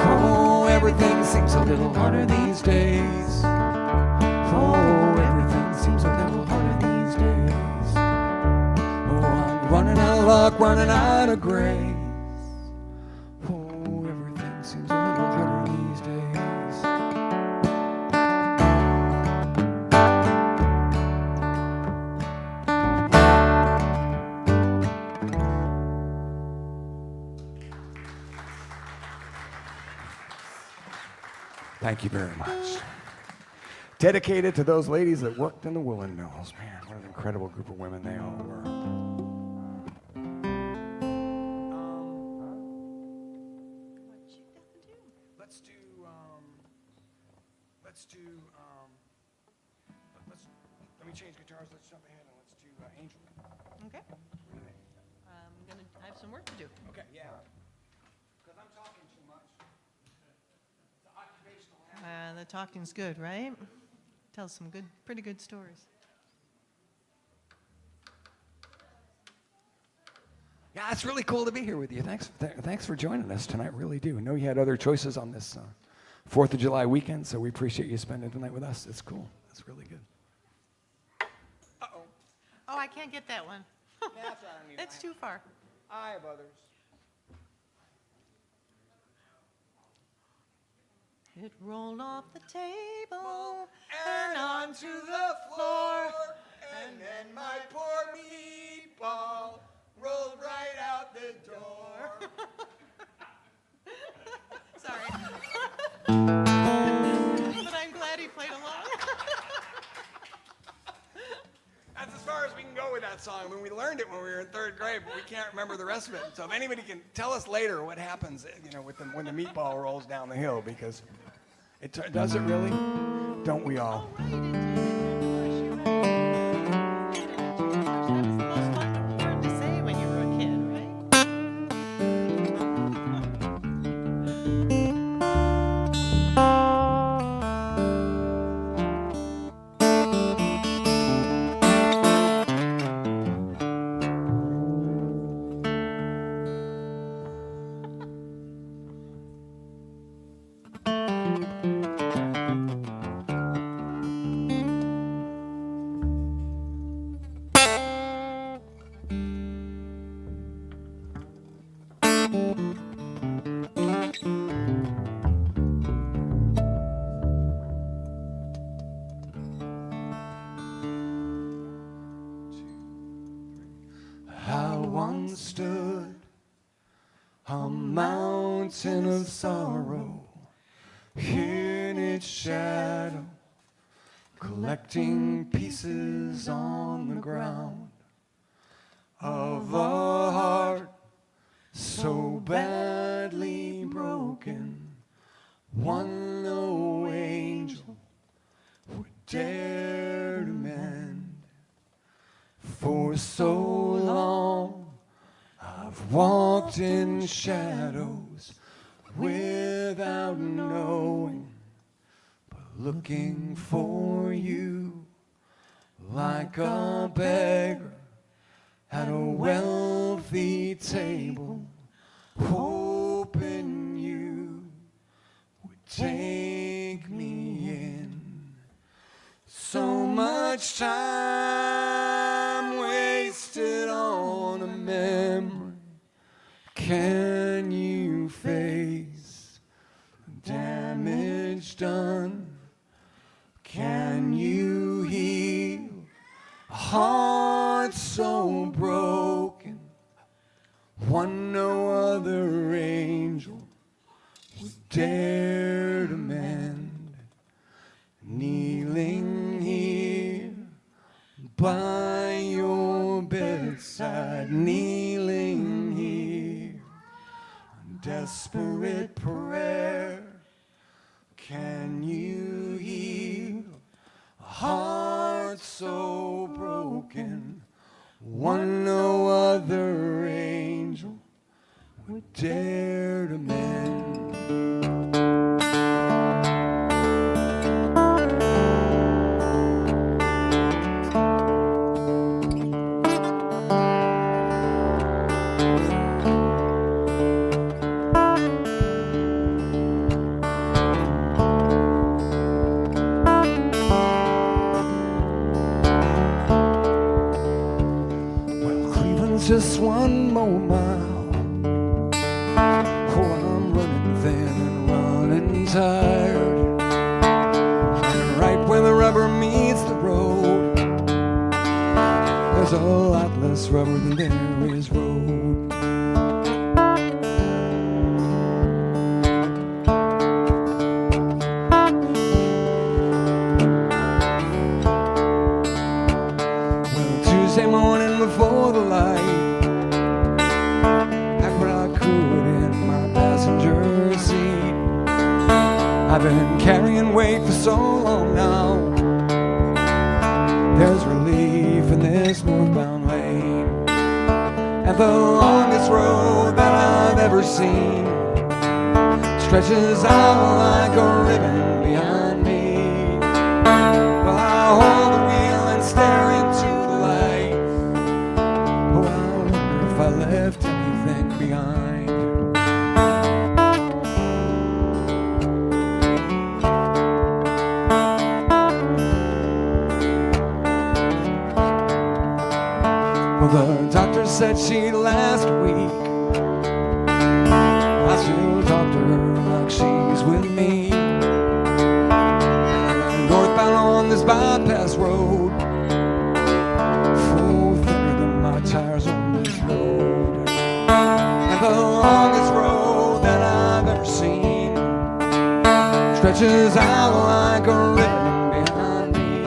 Oh, everything everything seems a little harder these days. Oh, everything seems a little harder these days. Oh, I'm running out of luck, running out of grace. Oh, everything seems a little harder these days. Thank you very much. Dedicated to those ladies that worked in the woolen mills. Man, what an incredible group of women they all were. Let me change guitars. Let's jump ahead and let's do Angel. Okay. I have some work to do. Okay, yeah. Because I'm talking too much. It's occupational hazard. The talking's good, right? Tells some pretty good stories. Yeah, it's really cool to be here with you. Thanks for joining us tonight. Really do. I know you had other choices on this 4th of July weekend, so we appreciate you spending the night with us. It's cool. It's really good. Uh-oh. Oh, I can't get that one. That's all right. It's too far. I have others. It rolled off the table And onto the floor, and then my poor meatball rolled right out the door. Sorry. But I'm glad he played along. That's as far as we can go with that song. I mean, we learned it when we were in 3rd grade, but we can't remember the rest of it. So if anybody can tell us later what happens, when the meatball rolls down the hill, because does it really? Don't we all? Oh, right, it did. That was the most fun word to say when you were a kid, right? I once stood a mountain of sorrow in its shadow, collecting pieces on the ground of a heart so badly broken, one no angel would dare to mend. For so long I've walked in shadows without knowing, but looking for you like a beggar at a wealthy table, hoping you would take me in. So much time wasted on a memory. Can you face the damage done? Can you heal a heart so broken, one no other angel would dare to mend? Kneeling here by your bedside, kneeling here, desperate prayer. Can you heal a heart so broken, one no other angel would dare to mend? less rubber than there is road. Well, Tuesday morning before the light, packed what I could in my passenger seat. I've been carrying weight for so long now. There's relief in this northbound lane, and the longest road that I've ever seen stretches out like a ribbon behind me. Well, I hold the wheel and stare into the light. Oh, I wonder if I left anything behind. Well, the doctor said she'd last a week. I still talk to her like she's with me. And northbound on this bypass road, full thinner than my tires on this road. And the longest road that I've ever seen stretches out like a ribbon behind me.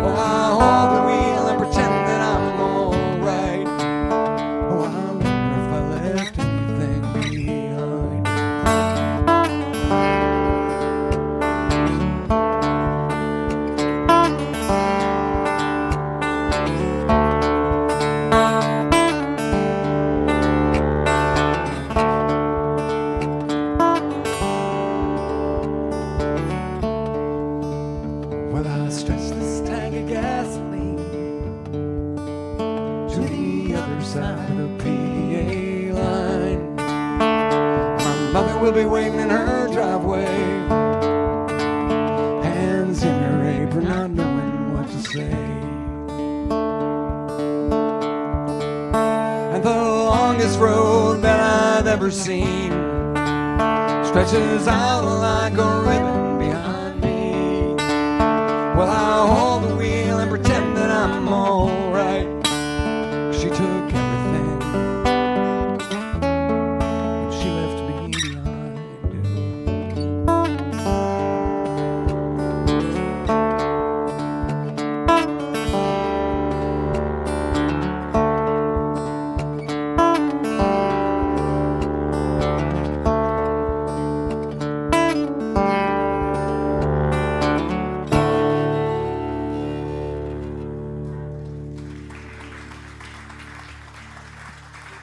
Oh, I hold the wheel and pretend that I'm alright. Oh, I wonder if I left anything behind. Well, I stretched this tank of gasoline to the other side of the PA line. My mother will be waiting in her driveway, hands in her apron, not knowing what to say. And the longest road that I've ever seen stretches out like a ribbon behind me. Well, I hold the wheel and pretend that I'm alright. She took everything when she left me behind.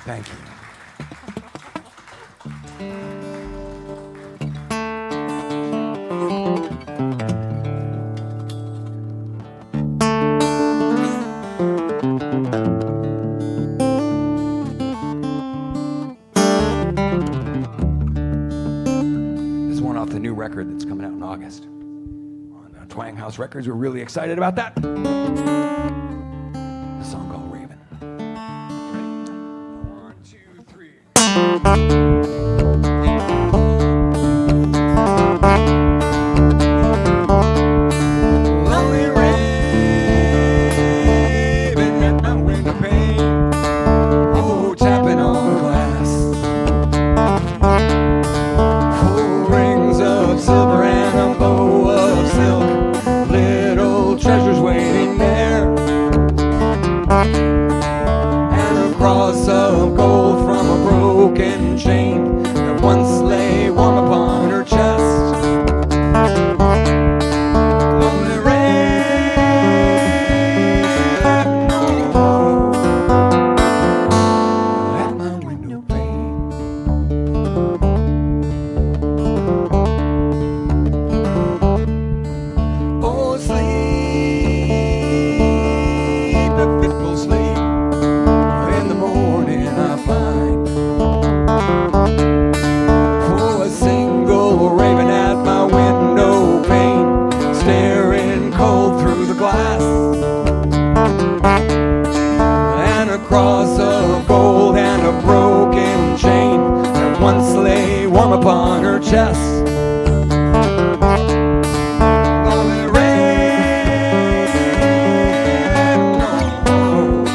Thank you. This is one off the new record that's coming out in August on Twang House Records. We're really excited about that. A song called Raven. Ready? 1, 2, 3. Lonely raven at my window pane, oh, tapping on glass. 4 rings of silver and a bow of silk, little treasures waiting there, and a cross of gold from a broken chain that once lay warm upon her chest. Lonely raven, oh, at my window pane. Oh, sleep, a fitful sleep. In the morning I find, oh, a single raven at my window pane, staring cold through the glass, and a cross of gold and a broken chain that once lay warm upon her chest. Lonely raven, oh,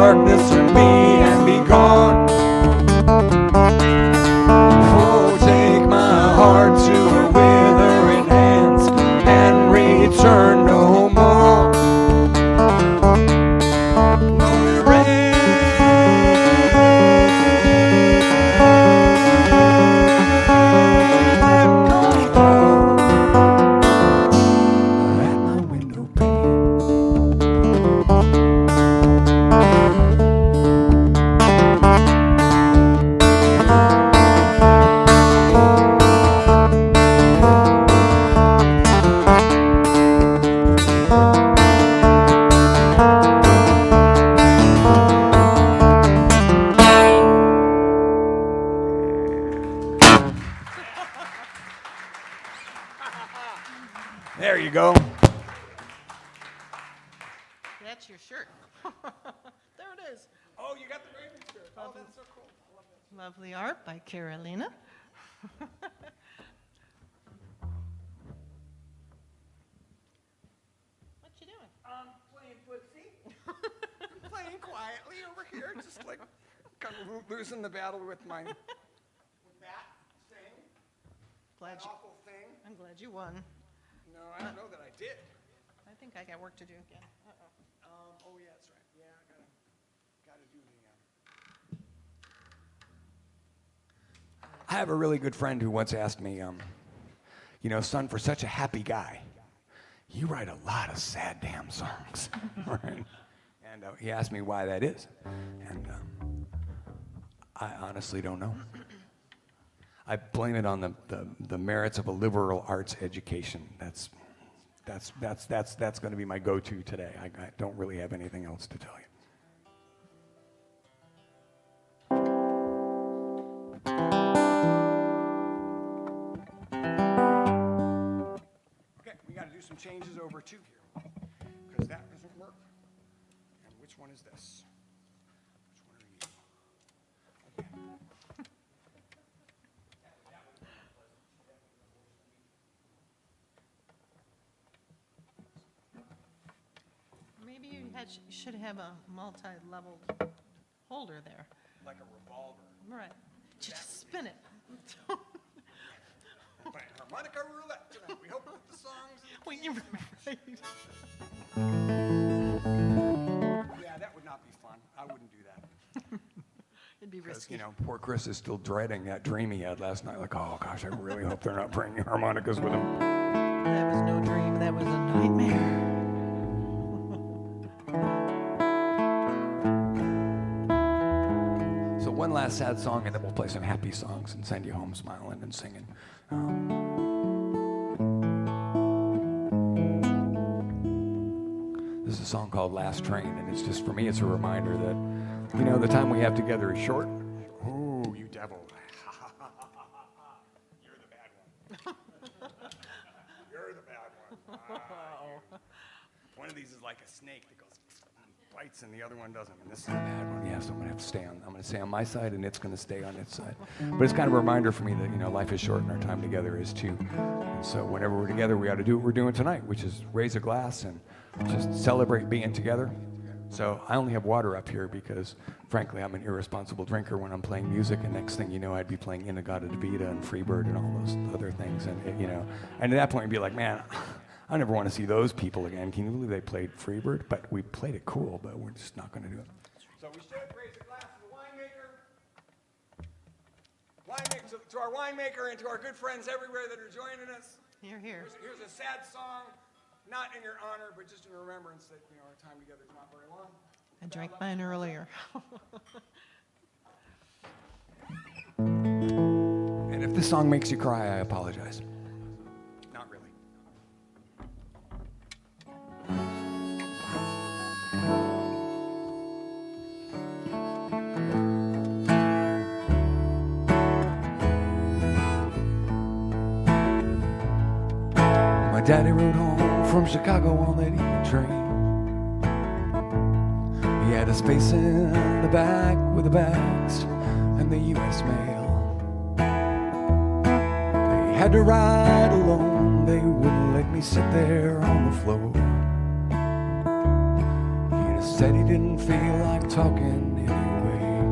darkness from me and be gone. Oh, take my heart to her withering hands and return no more. Lonely rain. Come through at my window pane. There you go. That's your shirt. There it is. Oh, you got the Raven shirt. Oh, that's so cool. Lovely art by Carolina. What you doing? Playing footsie. Playing quietly over here, just like kind of losing the battle with my with that thing, Glad that you, awful thing. I'm glad you won. No, I don't know that I did. I think I got work to do again. Uh-oh. Oh yeah, that's right. Yeah, I gotta do the. I have a really good friend who once asked me, you know, son, for such a happy guy, you write a lot of sad damn songs, right? And he asked me why that is, and I honestly don't know. I blame it on the merits of a liberal arts education. That's going to be my go-to today. I don't really have anything else to tell you. Okay, we got to do some changes over two here because that doesn't work. And which one is this? Which one are you? Okay. Maybe you should have a multi-leveled holder there. Like a revolver. Right. Just spin it. Playing harmonica roulette tonight. We hope that the songs. Well, you're right. Yeah, that would not be fun. I wouldn't do that. It'd be Because, risky. you know, poor Chris is still dreading that dream he had last night. Like, oh gosh, I really hope they're not bringing harmonicas with him. That was no dream. That was a nightmare. So one last sad song, and then we'll play some happy songs and send you home smiling and singing. This is a song called Last Train, and it's just, for me, it's a reminder that, you know, the time we have together is short. Ooh, you devil. You're the bad one. You're the bad one. One of these is like a snake that goes and bites, and the other one doesn't. And this is the bad one. Yeah, so I'm gonna have to stay on. I'm gonna stay on my side, and it's gonna stay on its side. But it's kind of a reminder for me that, you know, life is short, and our time together is too. And so whenever we're together, we ought to do what we're doing tonight, which is raise a glass and just celebrate being together. So I only have water up here because, frankly, I'm an irresponsible drinker when I'm playing music, and next thing you know, I'd be playing Inagata Vita and Freebird and all those other things, and you know, and at that point, I'd be like, man, I never want to see those people again. Can you believe they played Freebird? But we played it cool, but we're just not going to do it. So we should raise a glass to the winemaker, to our winemaker, and to our good friends everywhere that are joining us. Here, here. Here's a sad song, not in your honor, but just in remembrance that, you know, our time together is not very long. I drank mine earlier. And if this song makes you cry, I apologize. Not really. My daddy rode home from Chicago on that evening train. He had us face in the back with the bags and the U.S. mail. They had to ride alone, they wouldn't let me sit there on the floor. He had a said he didn't feel like talking anyway.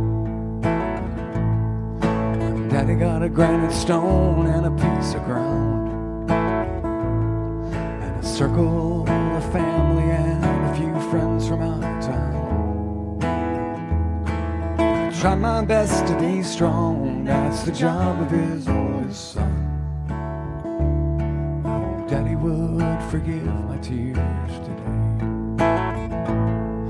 When Daddy got a granite stone and a piece of ground, and a circle of family and a few friends from out of town. I tried my best to be strong, that's the job of his oldest son. I hope Daddy would forgive my tears today.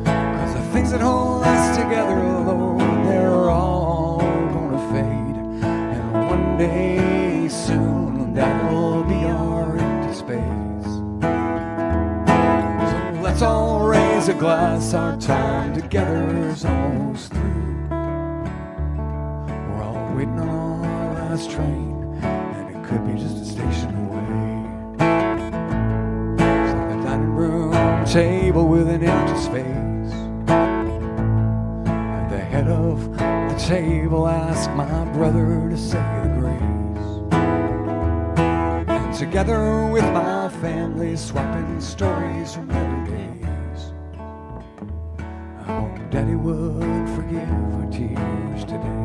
Cause the things that hold us together, Lord, they're all gonna fade. And one day soon, that'll be our empty space. So let's all raise a glass, our time together is almost through. Waiting on our last train, and it could be just a station away. It's like a dining room table with an empty space. At the head of the table, ask my brother to say the grace. And together with my family, swapping stories from better days. I hope Daddy would forgive our tears today.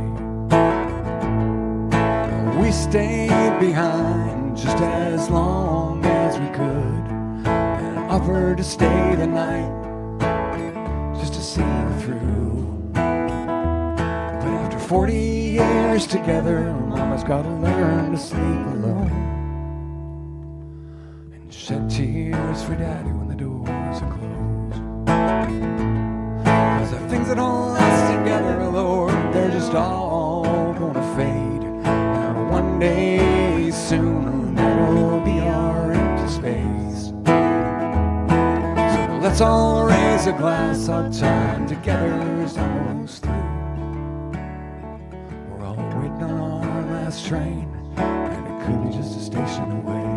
We stayed behind just as long as we could, and offered to stay the night just to see her through. But after 40 years together, Mama's gotta learn to sleep alone and shed tears for Daddy when the doors are closed. Cause the things that hold us together, Lord, they're just all gonna fade. One day soon, that'll be our empty space. So let's all raise a glass, our time together is almost through. We're all waiting on our last train, and it could be just a station away.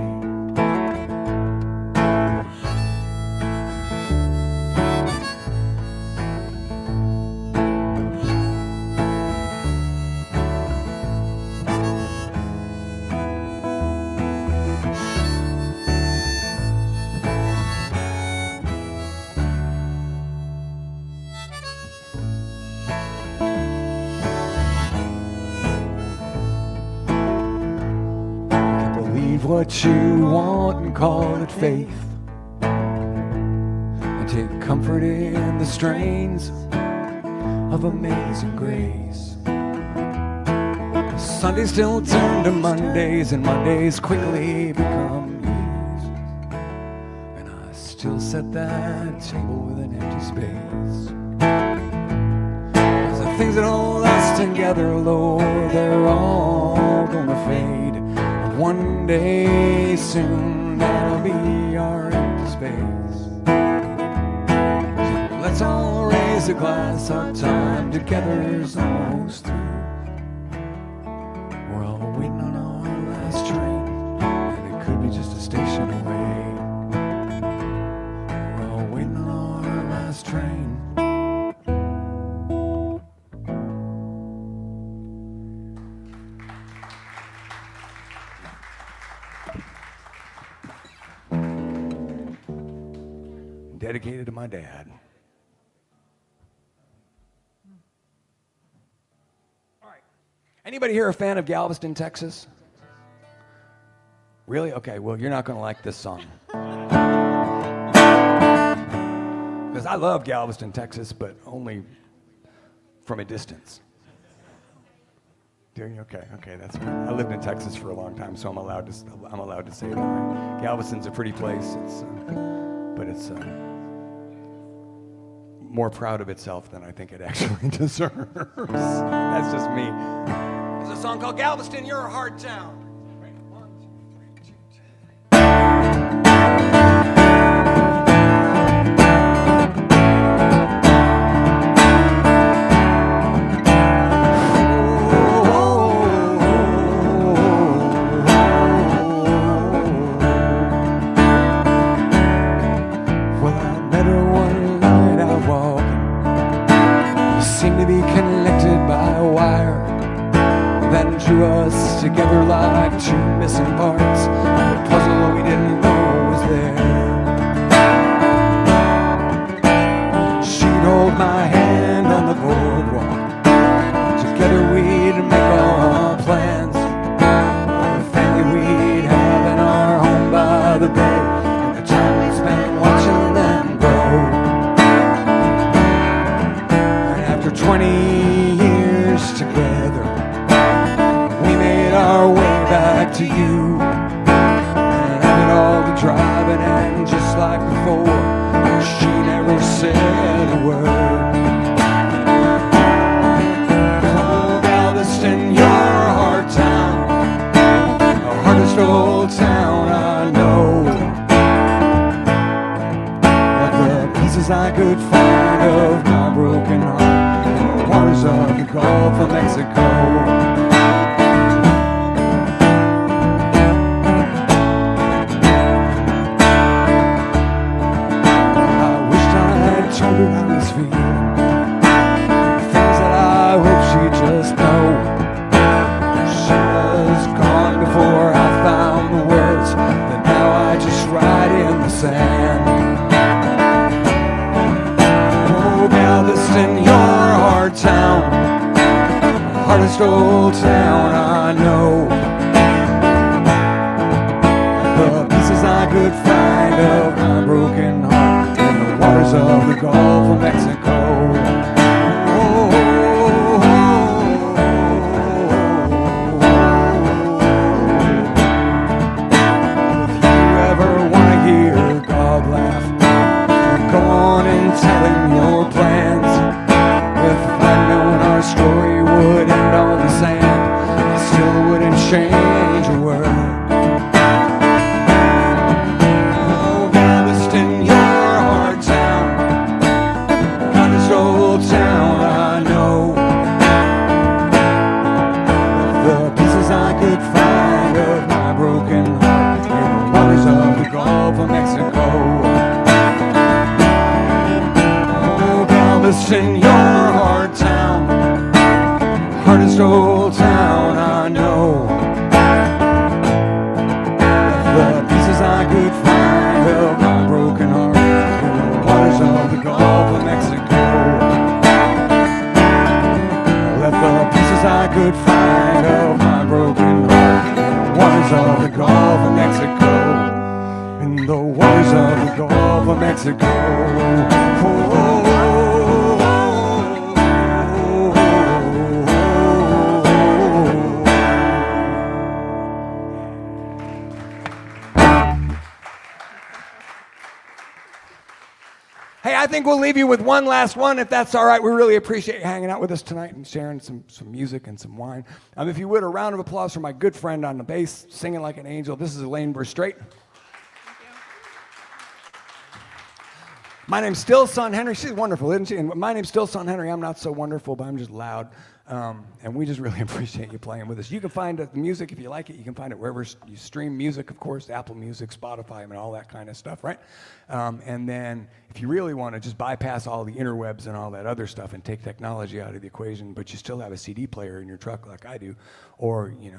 What you want and call it faith, and take comfort in the strains of amazing grace. Sundays still turn to Mondays, and Mondays quickly become years, and I still set that table with an empty space. Cause the things that hold us together, Lord, they're all gonna fade. One day soon, that'll be our empty space. So let's all raise a glass, our time together's almost through. We're all waiting on our last train, and it could be just a station away. We're all waiting on our last train. Dedicated to my dad. All right. Anybody here a fan of Galveston, Texas? Really? Okay, well, you're not going to like this song. Because I love Galveston, Texas, but only from a distance. Do you? Okay, that's good. I lived in Texas for a long time, so I'm allowed to say it. Galveston's a pretty place. But it's more proud of itself than I think it actually deserves. That's just me. There's a song called Galveston, You're a Hard Town. Drew us together like two missing parts of a puzzle we didn't know was there. She'd my hand on the boardwalk. Together we'd make our plans. The family we'd have in our home by the bay, and the time we spent watching them grow. And after 20 years together, we made our way back to you. And I did all the driving, and just like before, she never said a word. Oh, Galveston, your heart town, the hardest old town I know. But the pieces I could find of my broken heart in the waters of the Gulf of Mexico. Told her I was feeling things that I hope she'd just know. She was gone before I found the words that now I just write in the sand. Oh, Galveston, your hard town, the hardest old town I know. The pieces I could find of my broken heart in the waters of the Gulf of Mexico. Oh, if you ever want to hear God laugh, go on and tell him your plans. If I'd known our story would end on the sand, I still wouldn't change a word. Town I know. The pieces I could find of my broken heart in the waters of the Gulf of Mexico. Oh, Galveston, your hard town, hardest old town I know. The pieces I could find of my broken heart in the waters of the Gulf of Mexico. Left the pieces I could find of my broken heart in the waters of the Gulf of Mexico. In the waters of the Gulf of Mexico. Oh, Hey, I think we'll leave you with one last one, if that's all right. We really appreciate you hanging out with us tonight and sharing some music and some wine. If you would, a round of applause for my good friend on the bass, singing like an angel. This is Elaine Verstraete. My name's still Son Henry. She's wonderful, isn't she? And my name's still Son Henry. I'm not so wonderful, but I'm just loud. And we just really appreciate you playing with us. You can find the music, if you like it, you can find it wherever you stream music, of course, Apple Music, Spotify, and all that kind of stuff, right? And then if you really want to just bypass all the interwebs and all that other stuff and take technology out of the equation, but you still have a CD player in your truck like I do, or, you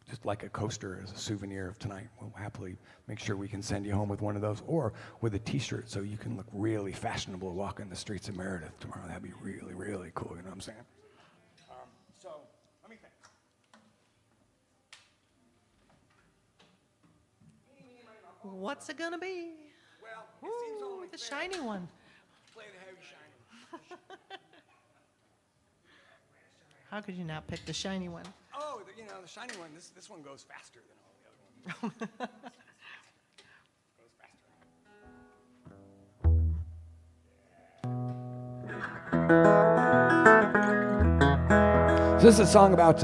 just like a coaster as a souvenir of tonight, we'll happily make sure we can send you home with one of those, or with a t-shirt so you can look really fashionable walking the streets of Meredith tomorrow. That'd be really, really cool, you know what I'm saying? So, let me think. What's it gonna be? Well, it seems Ooh, only the fair. shiny one. Play the heavy shiny. How could you not pick the shiny one? Oh, the shiny one, this one goes faster than all the other ones. Goes faster. So this is a song about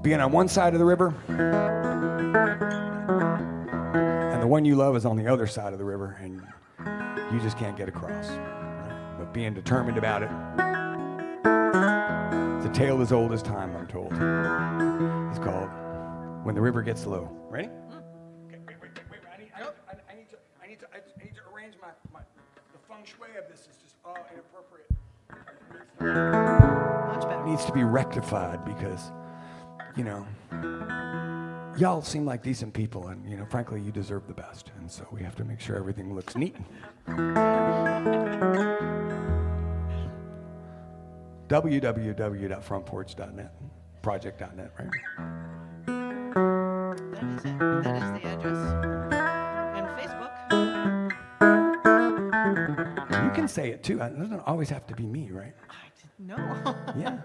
being on one side of the river, and the one you love is on the other side of the river, and you just can't get across. Right? But being determined about it. It's a tale as old as time, I'm told. It's called When the River Gets Low. Ready? Okay, wait. I need to arrange the feng shui of this is just all inappropriate. Much better. It needs to be rectified because, y'all seem like decent people, and you know, frankly, you deserve the best. And so we have to make sure everything looks neat. www.frontporch.net, project.net, right? That is it. That is the address. And Facebook. You can say it too. It doesn't always have to be me, right? I didn't know. Yeah.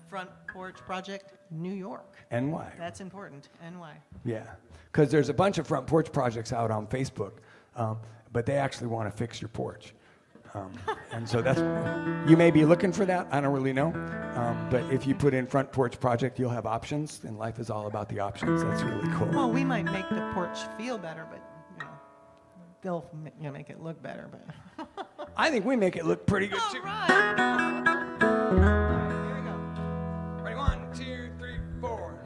Front Porch Project, New York. NY. That's important. NY. Yeah, because there's a bunch of Front Porch projects out on Facebook, but they actually want to fix your porch. And so that's, you may be looking for that, I don't really know. But if you put in Front Porch Project, you'll have options, and life is all about the options. That's really cool. Well, we might make the porch feel better, but you know, they'll make it look better. But I think we make it look pretty good all too. right. All right, here we go. Ready, 1, 2, 3, 4.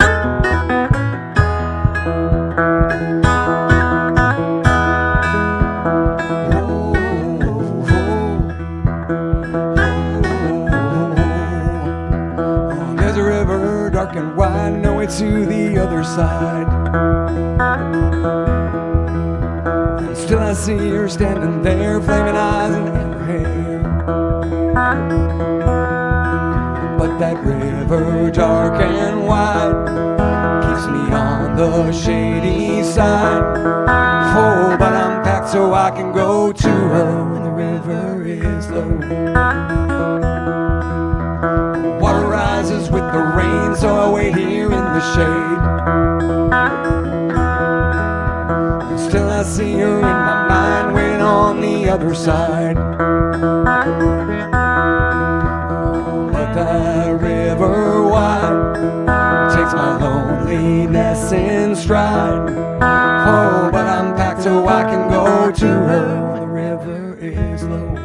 There's a river dark and wide, no way to the other side. And still I see her standing there, flaming eyes and amber hair. But that river dark and wide keeps me on the shady side. Oh, but I'm packed so I can go to her when the river is low. Water rises with the rain, so I wait here in the shade. And still I see her in my mind, waiting on the other side. Oh, but that river wide takes my loneliness in stride. Oh, but I'm packed so I can go to her when the river is low.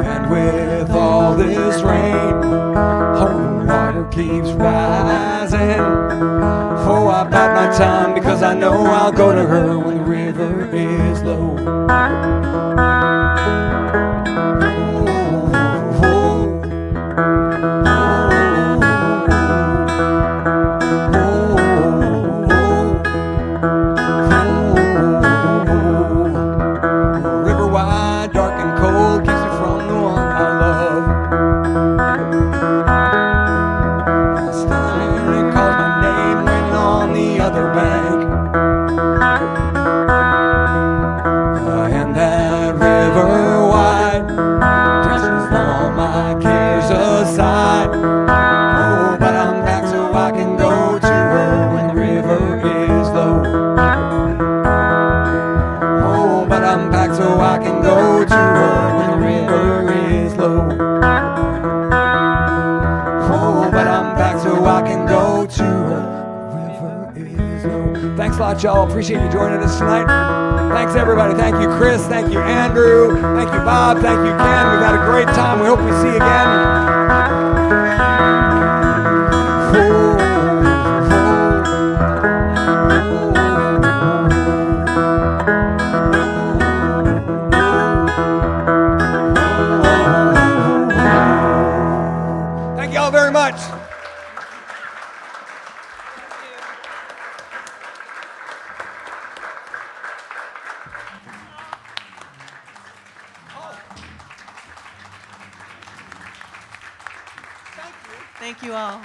And with all this rain, oh, the water keeps rising. Oh, I bide my time because I know I'll go to her when the river is low. River wide, dark and cold, keeps me from the one I love. Still here, it calls my name, waiting on the other bank. And that river wide brushes all my cares aside. Oh, but I'm back so I can go to her when the river is low. Oh, but I'm back so I can go to her when the river is low. Oh, but I'm back so I can go to her when the river is low. Thanks a lot, y'all. Appreciate you joining us tonight. Thanks, everybody. Thank you, Chris. Thank you, Andrew. Thank you, Bob. Thank you, Ken. We've had a great time. We hope we see you again. Thank you all very much. Thank you all.